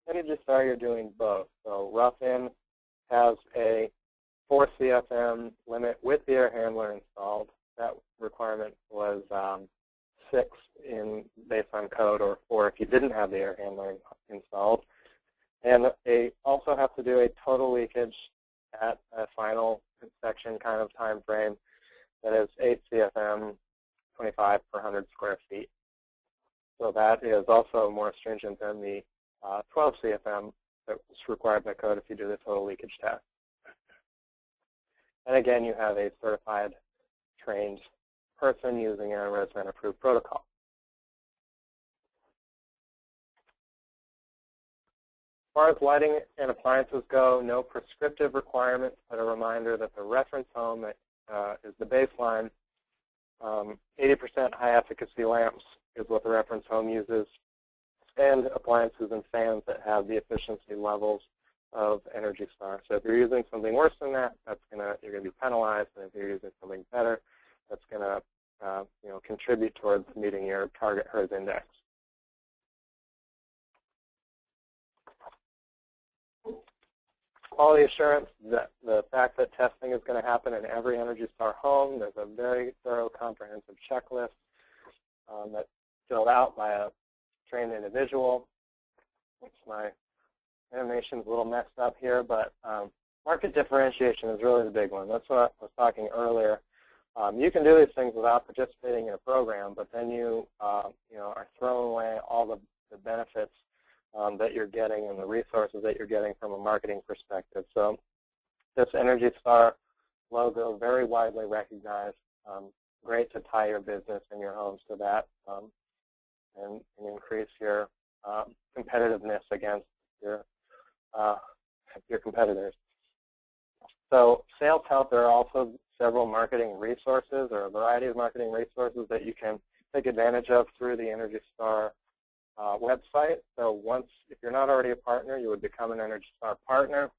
Energy Star, you're doing both. So rough-in has a 4 CFM limit with the air handler installed. That requirement was 6 based on code, or 4 if you didn't have the air handler installed. And they also have to do a total leakage at a final inspection kind of time frame that is 8 CFM, 25 per 100 square feet. So that is also more stringent than the 12 CFM that's required by code if you do the total leakage test. And again, you have a certified, trained person using a resident-approved protocol. As far as lighting and appliances go, no prescriptive requirements, but a reminder that the reference home is the baseline. 80% high-efficacy lamps is what the reference home uses, and appliances and fans that have the efficiency levels of Energy Star. So if you're using something worse than that, you're going to be penalized, and if you're using something better, that's going to contribute towards meeting your target HERS index. Quality assurance, the fact that testing is going to happen in every Energy Star home. There's a very thorough, comprehensive checklist that's filled out by a trained individual. My animation's a little messed up here, but market differentiation is really the big one. That's what I was talking earlier. You can do these things without participating in a program, but then you are throwing away all the benefits that you're getting and the resources that you're getting from a marketing perspective. So this Energy Star logo, very widely recognized, great to tie your business and your homes to that and increase your competitiveness against your competitors. So sales help, there are also several marketing resources or a variety of marketing resources that you can take advantage of through the Energy Star website. So if you're not already a partner, you would become an Energy Star partner.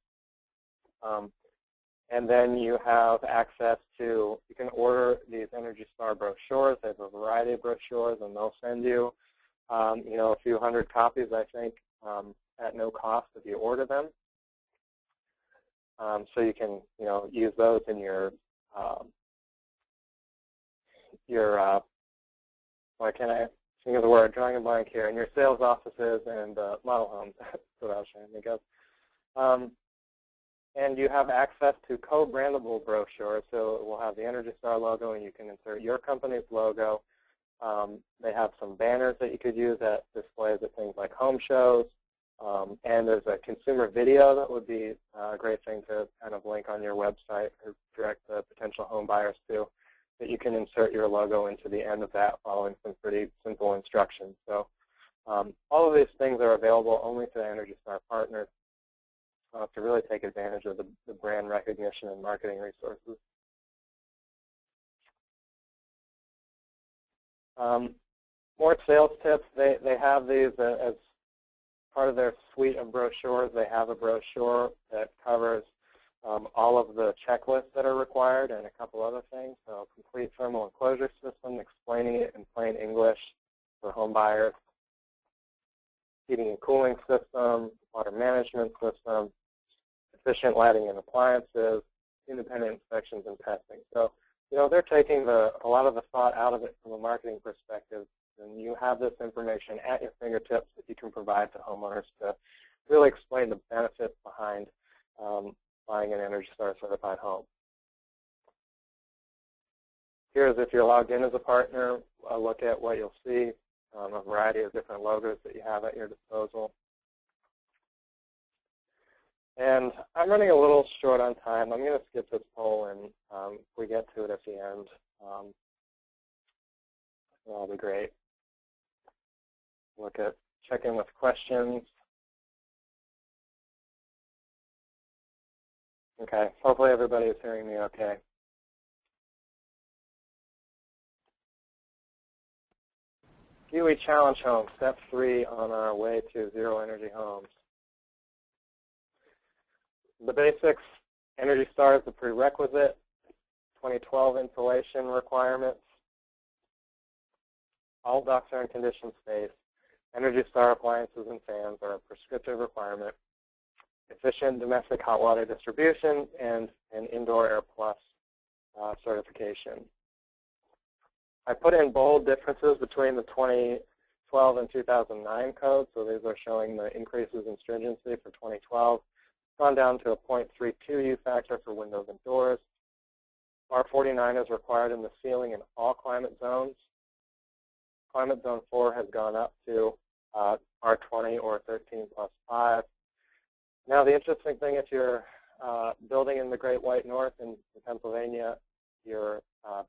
And then you have access to, you can order these Energy Star brochures. They have a variety of brochures, and they'll send you, a few hundred copies, I think, at no cost if you order them. So you can, use those in your why can't I think of the word, drawing a blank here, in your sales offices and model homes. That's what I was trying to think of. And you have access to co-brandable brochures, so it will have the Energy Star logo, and you can insert your company's logo. They have some banners that you could use at displays at things like home shows. And there's a consumer video that would be a great thing to kind of link on your website or direct the potential home buyers to, that you can insert your logo into the end of that following some pretty simple instructions. So all of these things are available only to Energy Star partners to really take advantage of the brand recognition and marketing resources. More sales tips. They have these as part of their suite of brochures. They have a brochure that covers all of the checklists that are required and a couple other things. So complete thermal enclosure system, explaining it in plain English for home buyers, heating and cooling system, water management system, efficient lighting and appliances, independent inspections and testing. So, they're taking a lot of the thought out of it from a marketing perspective, and you have this information at your fingertips that you can provide to homeowners to really explain the benefits behind buying an Energy Star certified home. Here's, if you're logged in as a partner, a look at what you'll see. a variety of different logos that you have at your disposal. And I'm running a little short on time. I'm going to skip this poll, and if we get to it at the end, that'll be great. Check in with questions. Okay, hopefully everybody is hearing me okay. DOE Challenge Home, step 3 on our way to zero energy homes. The basics, Energy Star is the prerequisite, 2012 insulation requirements. All ducts are in conditioned space. Energy Star appliances and fans are a prescriptive requirement. Efficient domestic hot water distribution and an indoor airPLUS certification. I put in bold differences between the 2012 and 2009 codes, so these are showing the increases in stringency for 2012. It's gone down to a 0.32 U factor for windows and doors. R49 is required in the ceiling in all climate zones. Climate zone 4 has gone up to R20 or 13+5. Now, the interesting thing, if you're building in the Great White North in Pennsylvania, you're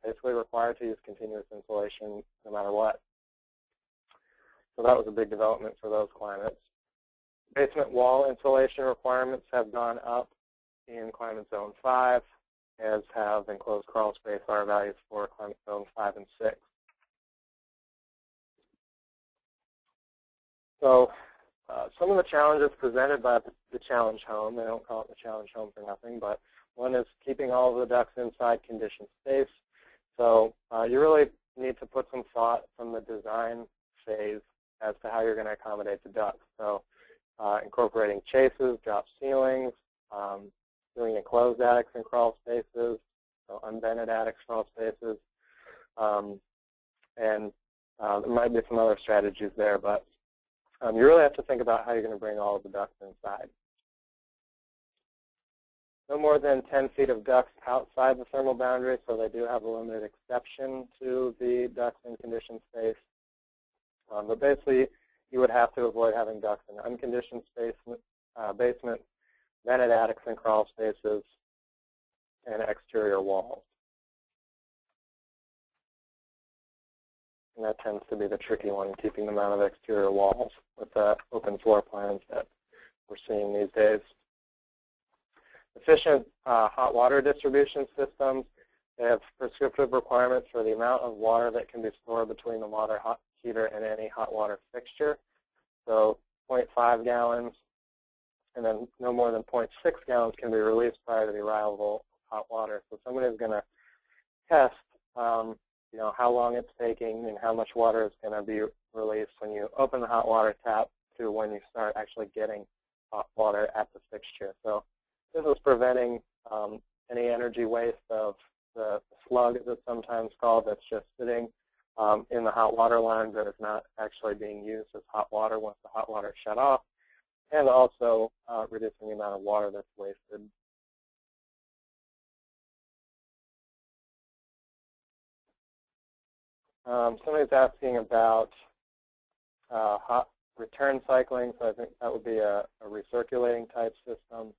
basically required to use continuous insulation no matter what. So that was a big development for those climates. Basement wall insulation requirements have gone up in climate zone 5, as have enclosed crawl space R values for climate zone 5 and 6. So some of the challenges presented by the challenge home, they don't call it the challenge home for nothing, but one is keeping all of the ducts inside conditioned space. So you really need to put some thought from the design phase as to how you're going to accommodate the ducts. So incorporating chases, drop ceilings, doing enclosed attics and crawl spaces, so unvented attics, crawl spaces, and there might be some other strategies there, but you really have to think about how you're going to bring all of the ducts inside. No more than 10 feet of ducts outside the thermal boundary, so they do have a limited exception to the ducts in conditioned space. But basically, you would have to avoid having ducts in unconditioned space, basement, vented attics and crawl spaces, and exterior walls. And that tends to be the tricky one, keeping them out of exterior walls with the open floor plans that we're seeing these days. Efficient hot water distribution systems. They have prescriptive requirements for the amount of water that can be stored between the water heater and any hot water fixture. So 0.5 gallons, and then no more than 0.6 gallons can be released prior to the arrival of hot water. So somebody is going to test how long it's taking and how much water is going to be released when you open the hot water tap to when you start actually getting hot water at the fixture. So this is preventing any energy waste of the slug, as it's sometimes called, that's just sitting in the hot water line that is not actually being used as hot water once the hot water is shut off, and also reducing the amount of water that's wasted. Somebody's asking about hot return cycling, so I think that would be a recirculating type system.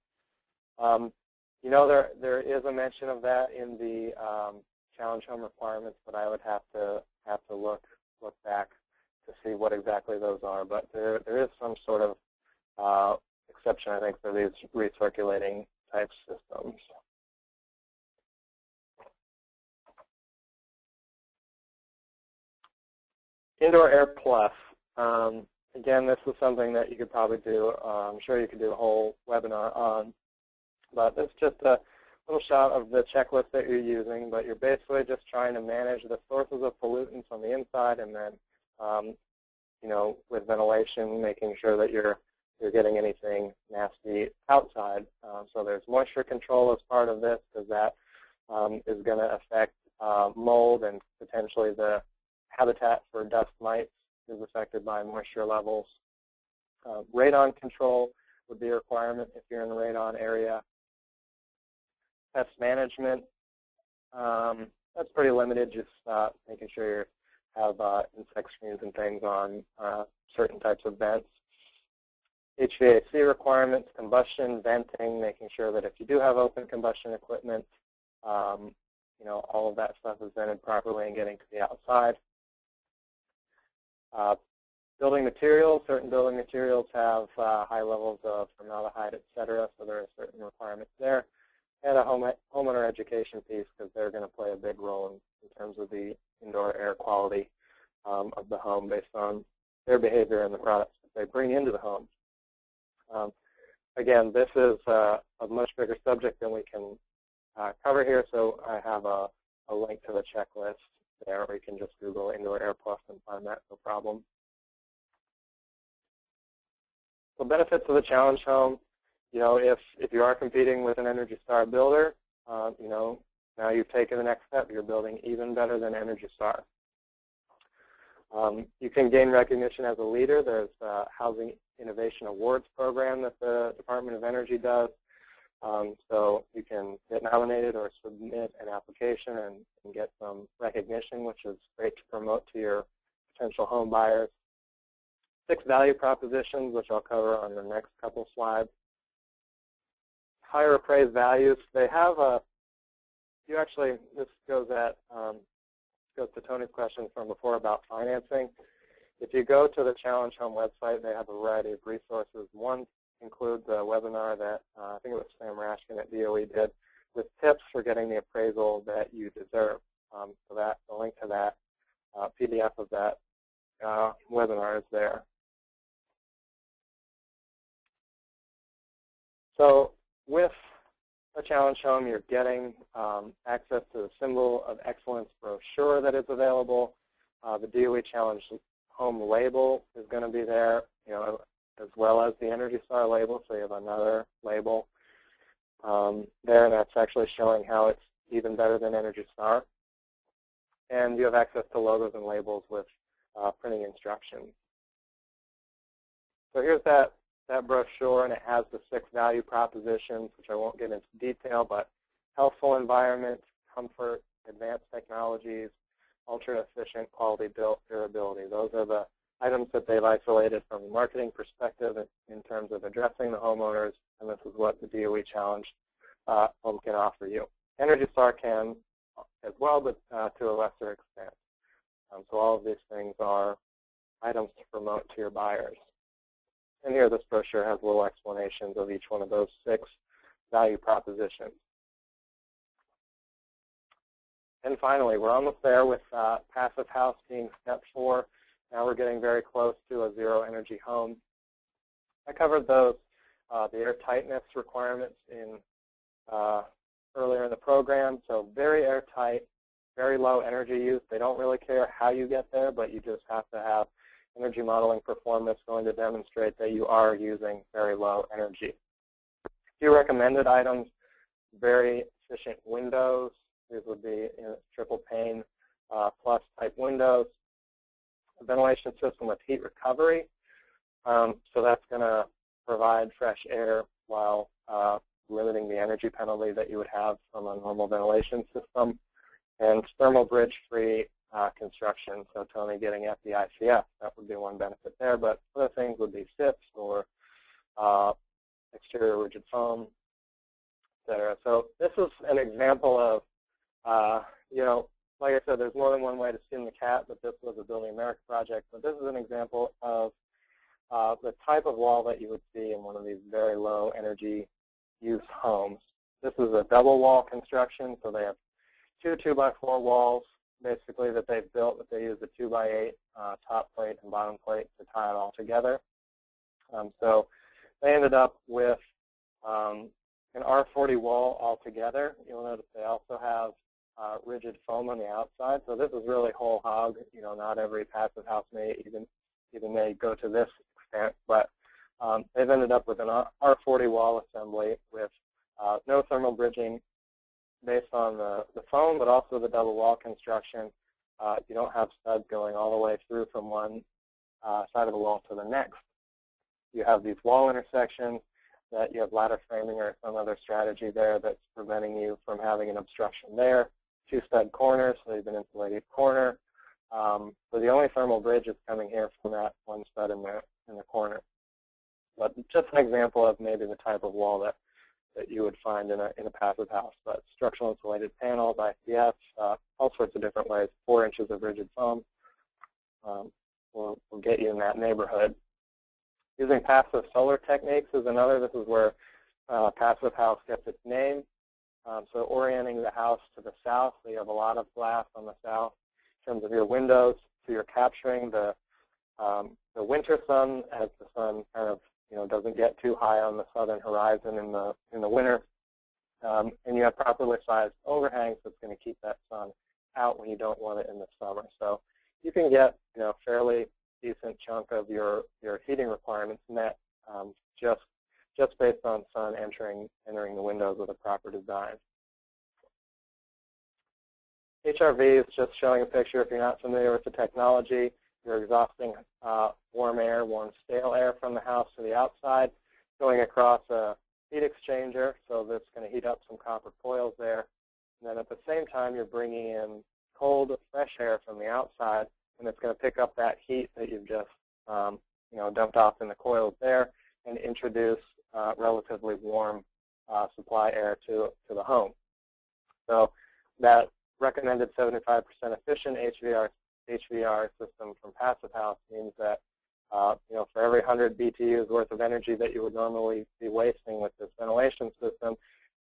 There is a mention of that in the challenge home requirements, but I would have to look back to see what exactly those are. But there is some sort of exception, I think, for these recirculating type systems. Indoor airPLUS. Again, this is something that you could probably do. I'm sure you could do a whole webinar on. But it's just a little shot of the checklist that you're using. But you're basically just trying to manage the sources of pollutants on the inside, and then, with ventilation, making sure that you're getting anything nasty outside. So there's moisture control as part of this, because that is going to affect mold, and potentially the habitat for dust mites is affected by moisture levels. Radon control would be a requirement if you're in the radon area. Pest management, that's pretty limited, just making sure you're have insect screens and things on certain types of vents. HVAC requirements, combustion, venting, making sure that if you do have open combustion equipment, all of that stuff is vented properly and getting to the outside. Building materials, certain building materials have high levels of formaldehyde, et cetera, so there are certain requirements there. And a homeowner education piece, because they're going to play a big role in terms of the indoor air quality of the home based on their behavior and the products that they bring into the home. Again, this is a much bigger subject than we can cover here, so I have a link to the checklist there, or you can just Google indoor airPLUS and find that, no problem. So benefits of the challenge home, if you are competing with an Energy Star builder, now you've taken the next step. You're building even better than Energy Star. You can gain recognition as a leader. There's a Housing Innovation Awards program that the Department of Energy does. So you can get nominated or submit an application and get some recognition, which is great to promote to your potential home buyers. 6 value propositions, which I'll cover on the next couple slides. Higher appraised values. They have this goes to Tony's question from before about financing. If you go to the Challenge Home website, they have a variety of resources. One includes a webinar that I think it was Sam Rashkin at DOE did with tips for getting the appraisal that you deserve. So the link to that PDF of that webinar is there. So with a Challenge Home, you're getting access to the Symbol of Excellence brochure that is available. The DOE Challenge Home label is going to be there, as well as the Energy Star label, so you have another label there, and that's actually showing how it's even better than Energy Star. And you have access to logos and labels with printing instructions. So here's that brochure, and it has the 6 value propositions, which I won't get into detail, but healthful environment, comfort, advanced technologies, ultra-efficient, quality built, durability. Those are the items that they've isolated from a marketing perspective in terms of addressing the homeowners, and this is what the DOE Challenge Home can offer you. Energy Star can as well, but to a lesser extent. So all of these things are items to promote to your buyers. And here this brochure has little explanations of each one of those 6 value propositions. And finally, we're almost there with Passive House being step 4. Now we're getting very close to a zero energy home. I covered those, the air tightness requirements earlier in the program. So very airtight, very low energy use. They don't really care how you get there, but you just have to have energy modeling performance going to demonstrate that you are using very low energy. A few recommended items: very efficient windows. These would be triple pane plus type windows. A ventilation system with heat recovery. So that's going to provide fresh air while limiting the energy penalty that you would have from a normal ventilation system. And thermal bridge-free construction, so Tony getting at the ICF, that would be one benefit there, but other things would be SIPs or exterior rigid foam, et cetera. So this is an example of, like I said, there's more than one way to skin the cat, but this was a Building America project. But this is an example of the type of wall that you would see in one of these very low energy use homes. This is a double wall construction, so they have 2 2x4 walls, basically, that they've built, but they use a 2x8 top plate and bottom plate to tie it all together. So they ended up with an R40 wall altogether. You'll notice they also have rigid foam on the outside. So this is really whole hog. Not every passive house may even may go to this extent, but they've ended up with an R40 wall assembly with no thermal bridging based on the foam, but also the double wall construction. You don't have studs going all the way through from one side of the wall to the next. You have these wall intersections that you have ladder framing or some other strategy there that's preventing you from having an obstruction there. 2 stud corners, so you have an insulated corner. So the only thermal bridge is coming here from that one stud in the corner. But just an example of maybe the type of wall that you would find in a passive house. But structural insulated panels, ICF, all sorts of different ways. 4 inches of rigid foam will get you in that neighborhood. Using passive solar techniques is another. This is where passive house gets its name. So orienting the house to the south, so you have a lot of glass on the south in terms of your windows. So you're capturing the winter sun as the sun kind of doesn't get too high on the southern horizon in the winter, and you have properly sized overhangs that's going to keep that sun out when you don't want it in the summer. So you can get fairly decent chunk of your heating requirements met just based on sun entering the windows with a proper design. HRV is just showing a picture if you're not familiar with the technology. You're exhausting warm air, warm stale air from the house to the outside, going across a heat exchanger, so that's going to heat up some copper coils there. And then at the same time, you're bringing in cold, fresh air from the outside, and it's going to pick up that heat that you've just dumped off in the coils there and introduce relatively warm supply air to the home. So that recommended 75% efficient HVR system from Passive House means that for every 100 BTUs worth of energy that you would normally be wasting with this ventilation system,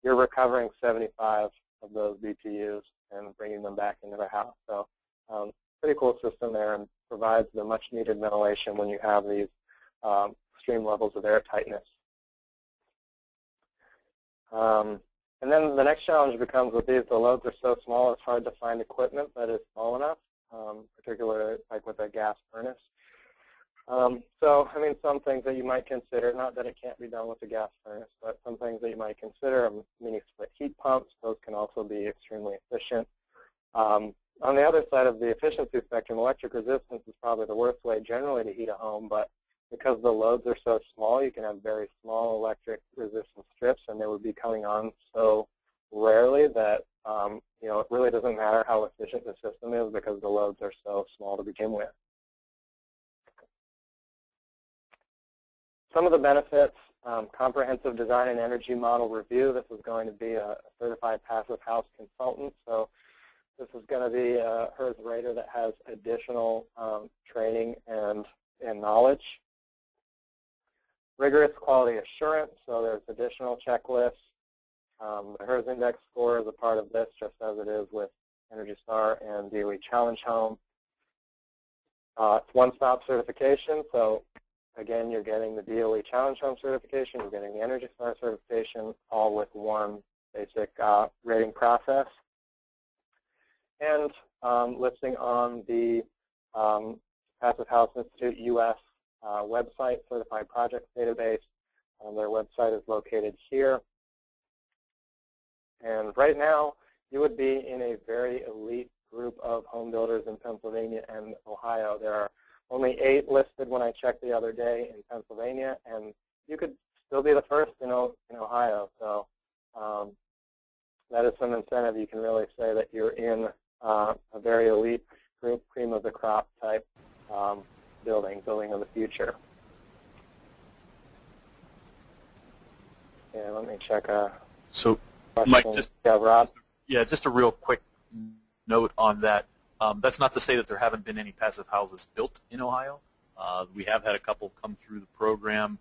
you're recovering 75 of those BTUs and bringing them back into the house. So pretty cool system there, and provides the much needed ventilation when you have these extreme levels of air tightness. And then the next challenge becomes with these, the loads are so small it's hard to find equipment that is small enough, particularly like with a gas furnace. So, I mean, some things that you might consider, not that it can't be done with a gas furnace, but some things that you might consider are mini split heat pumps. Those can also be extremely efficient. On the other side of the efficiency spectrum, electric resistance is probably the worst way generally to heat a home, but because the loads are so small, you can have very small electric resistance strips, and they would be coming on so rarely that it really doesn't matter how efficient the system is because the loads are so small to begin with. Some of the benefits, comprehensive design and energy model review. This is going to be a certified passive house consultant. So this is going to be a HERS rater that has additional training and knowledge. Rigorous quality assurance, so there's additional checklists. The HERS index score is a part of this, just as it is with Energy Star and DOE Challenge Home. It's one-stop certification, so again, you're getting the DOE Challenge Home certification, you're getting the Energy Star certification, all with one basic rating process. And listing on the Passive House Institute US website, Certified Projects Database. Their website is located here. And right now, you would be in a very elite group of home builders in Pennsylvania and Ohio. There are only 8 listed when I checked the other day in Pennsylvania, and you could still be the first in Ohio. So that is some incentive. You can really say that you're in a very elite group, cream of the crop type building of the future. Yeah, let me check a So, question. Mike, Rob? just a real quick note on that. That's not to say that there haven't been any passive houses built in Ohio. We have had a couple come through the program.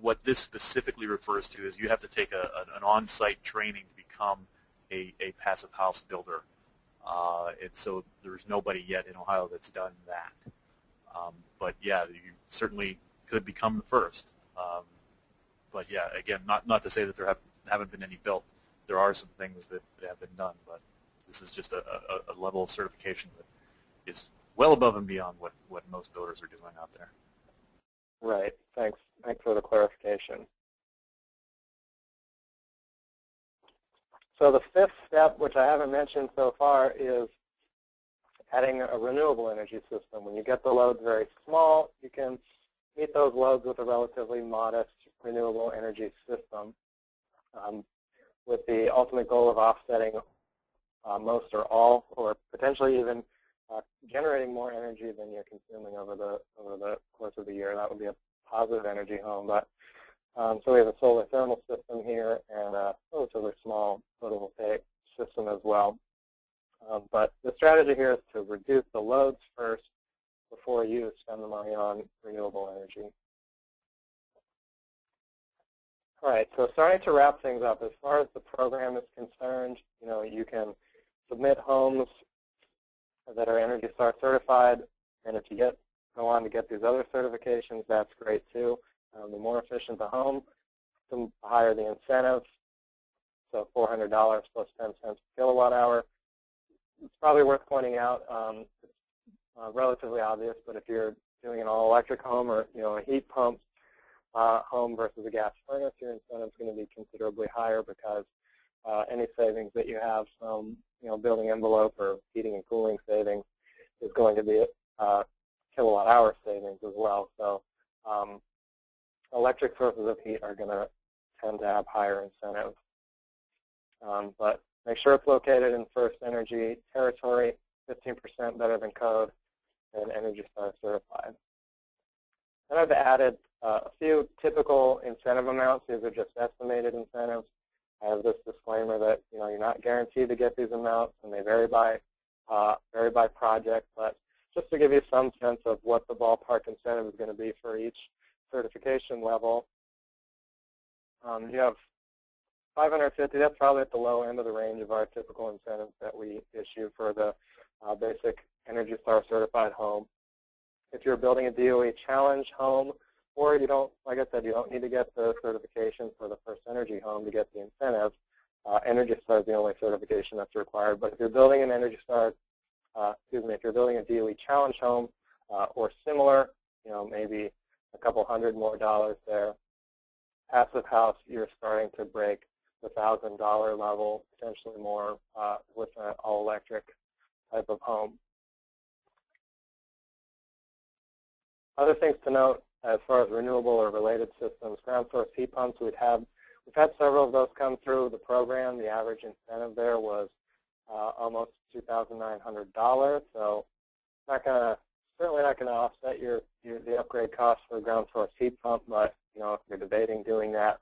What this specifically refers to is you have to take an on-site training to become a passive house builder. So there's nobody yet in Ohio that's done that. But yeah, you certainly could become the first. But yeah, again, not to say that there haven't been any built. There are some things that have been done, but this is just a level of certification that is well above and beyond what most builders are doing out there. Right. Thanks for the clarification. So the 5th step, which I haven't mentioned so far, is adding a renewable energy system. When you get the loads very small, you can meet those loads with a relatively modest renewable energy system with the ultimate goal of offsetting most or all, or potentially even generating more energy than you're consuming over the course of the year. That would be a positive energy home. But so we have a solar thermal system here and a relatively small photovoltaic system as well. But the strategy here is to reduce the loads first before you spend the money on renewable energy. All right, so starting to wrap things up, as far as the program is concerned, you can submit homes that are Energy Star certified, and if you go on to get these other certifications, that's great too. The more efficient the home, the higher the incentive. So $400 plus 10 cents per kilowatt hour. It's probably worth pointing out, it's relatively obvious, but if you're doing an all-electric home or a heat pump home versus a gas furnace, your incentive is going to be considerably higher because any savings that you have from building envelope or heating and cooling savings is going to be kilowatt hour savings as well. So electric sources of heat are going to tend to have higher incentive. But make sure it's located in FirstEnergy territory, 15% better than code, and Energy Star certified. Then I've added a few typical incentive amounts. These are just estimated incentives. I have this disclaimer that you're not guaranteed to get these amounts, and they vary by project. But just to give you some sense of what the ballpark incentive is going to be for each certification level, you have $550. That's probably at the low end of the range of our typical incentives that we issue for the basic Energy Star certified home. If you're building a DOE challenge home, or you don't, like I said, you don't need to get the certification for the FirstEnergy home to get the incentive. Energy Star is the only certification that's required. But if you're building an Energy Star, if you're building a DOE challenge home or similar, maybe a couple $100 more there. Passive house, you're starting to break the $1,000 level, potentially more with an all-electric type of home. Other things to note as far as renewable or related systems, ground source heat pumps, we've had several of those come through the program. The average incentive there was almost $2,900. So certainly not going to offset the upgrade costs for a ground source heat pump, but if you're debating doing that,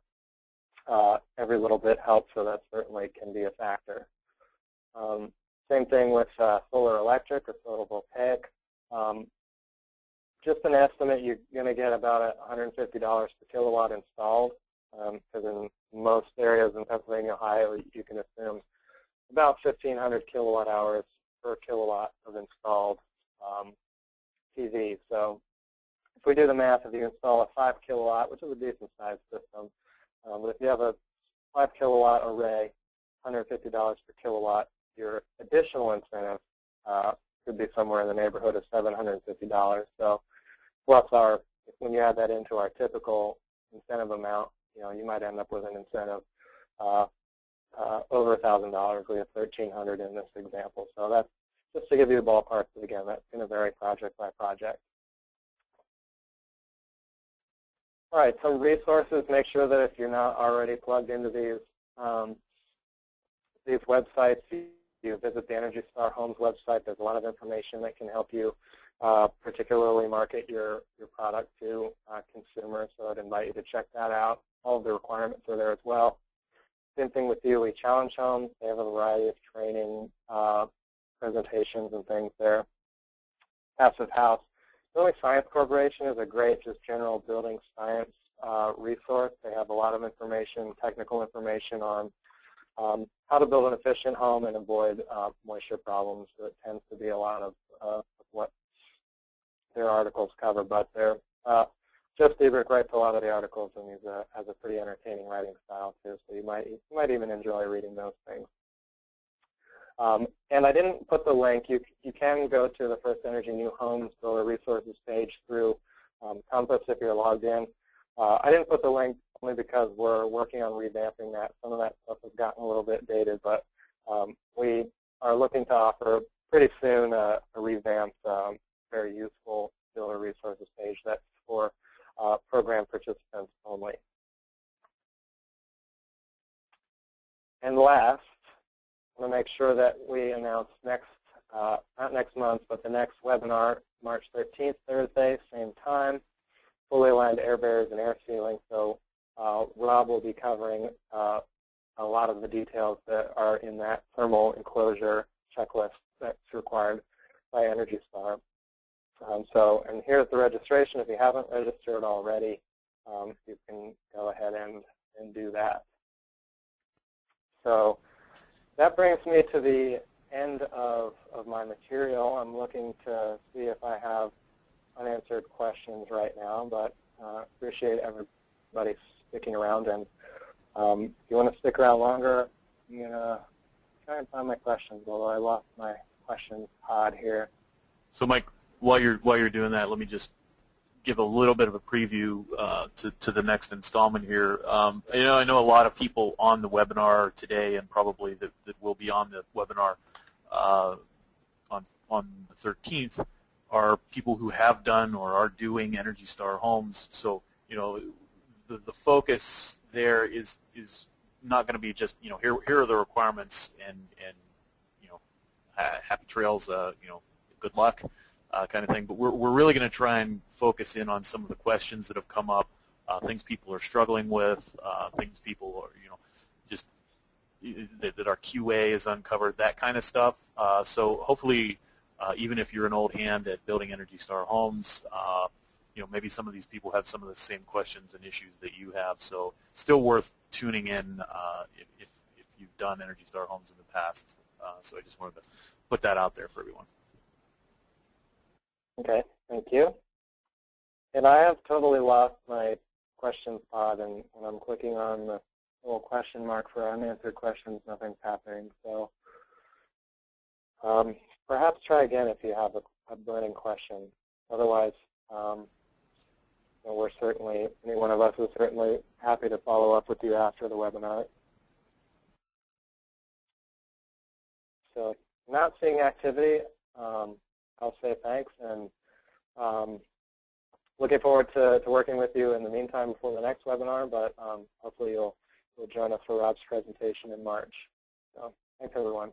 every little bit helps, so that certainly can be a factor. Same thing with solar electric or photovoltaic. Just an estimate, you're going to get about $150 per kilowatt installed, because in most areas in Pennsylvania, Ohio, you can assume about 1,500 kilowatt hours per kilowatt of installed PV. So if we do the math, if you install a 5 kilowatt, which is a decent sized system, but if you have a 5 kilowatt array, $150 per kilowatt, your additional incentive could be somewhere in the neighborhood of $750. So plus when you add that into our typical incentive amount, you might end up with an incentive over $1,000. We have $1,300 in this example. So that's just to give you a ballpark. But again, that's going to vary project by project. All right, some resources. Make sure that if you're not already plugged into these websites, you visit the Energy Star Homes website. There's a lot of information that can help you particularly market your product to consumers. So I'd invite you to check that out. All of the requirements are there as well. Same thing with DOE Challenge Homes. They have a variety of training presentations and things there. Passive House. Building Science Corporation is a great just general building science resource. They have a lot of information, technical information on how to build an efficient home and avoid moisture problems. So it tends to be a lot of what their articles cover. But Jeff Stiebrick writes a lot of the articles, and he has a pretty entertaining writing style too. So you might even enjoy reading those things. And I didn't put the link. You can go to the FirstEnergy New Homes Builder Resources page through Compass if you're logged in. I didn't put the link only because we're working on revamping that. Some of that stuff has gotten a little bit dated, but we are looking to offer pretty soon a revamped, very useful builder resources page that's for program participants only. And last, I'm going to make sure that we announce next, not not next month, but the next webinar, March 13th, Thursday, same time, fully aligned air barriers and air sealing. So Rob will be covering a lot of the details that are in that thermal enclosure checklist that's required by Energy Star. And here's the registration. If you haven't registered already, you can go ahead and do that. So that brings me to the end of my material. I'm looking to see if I have unanswered questions right now, but appreciate everybody sticking around. And if you want to stick around longer, I'm going to try and find my questions, although I lost my questions pod here. So Mike, while you're doing that, let me just give a little bit of a preview to the next installment here. I know a lot of people on the webinar today, and probably that will be on the webinar on the 13th, are people who have done or are doing Energy Star homes. So the focus there is not going to be just here are the requirements and happy trails, good luck. Kind of thing, but we're really going to try and focus in on some of the questions that have come up, things people are struggling with, things people are, just that our QA is uncovered, that kind of stuff. So hopefully, even if you're an old hand at building Energy Star homes, maybe some of these people have some of the same questions and issues that you have. So still worth tuning in if you've done Energy Star homes in the past. So I just wanted to put that out there for everyone. Okay, thank you. And I have totally lost my questions pod, and when I'm clicking on the little question mark for unanswered questions, nothing's happening. So perhaps try again if you have a burning question. Otherwise, we're certainly, any one of us is certainly happy to follow up with you after the webinar. So not seeing activity. I'll say thanks, and looking forward to working with you in the meantime before the next webinar, but hopefully you'll join us for Rob's presentation in March. So thanks, everyone.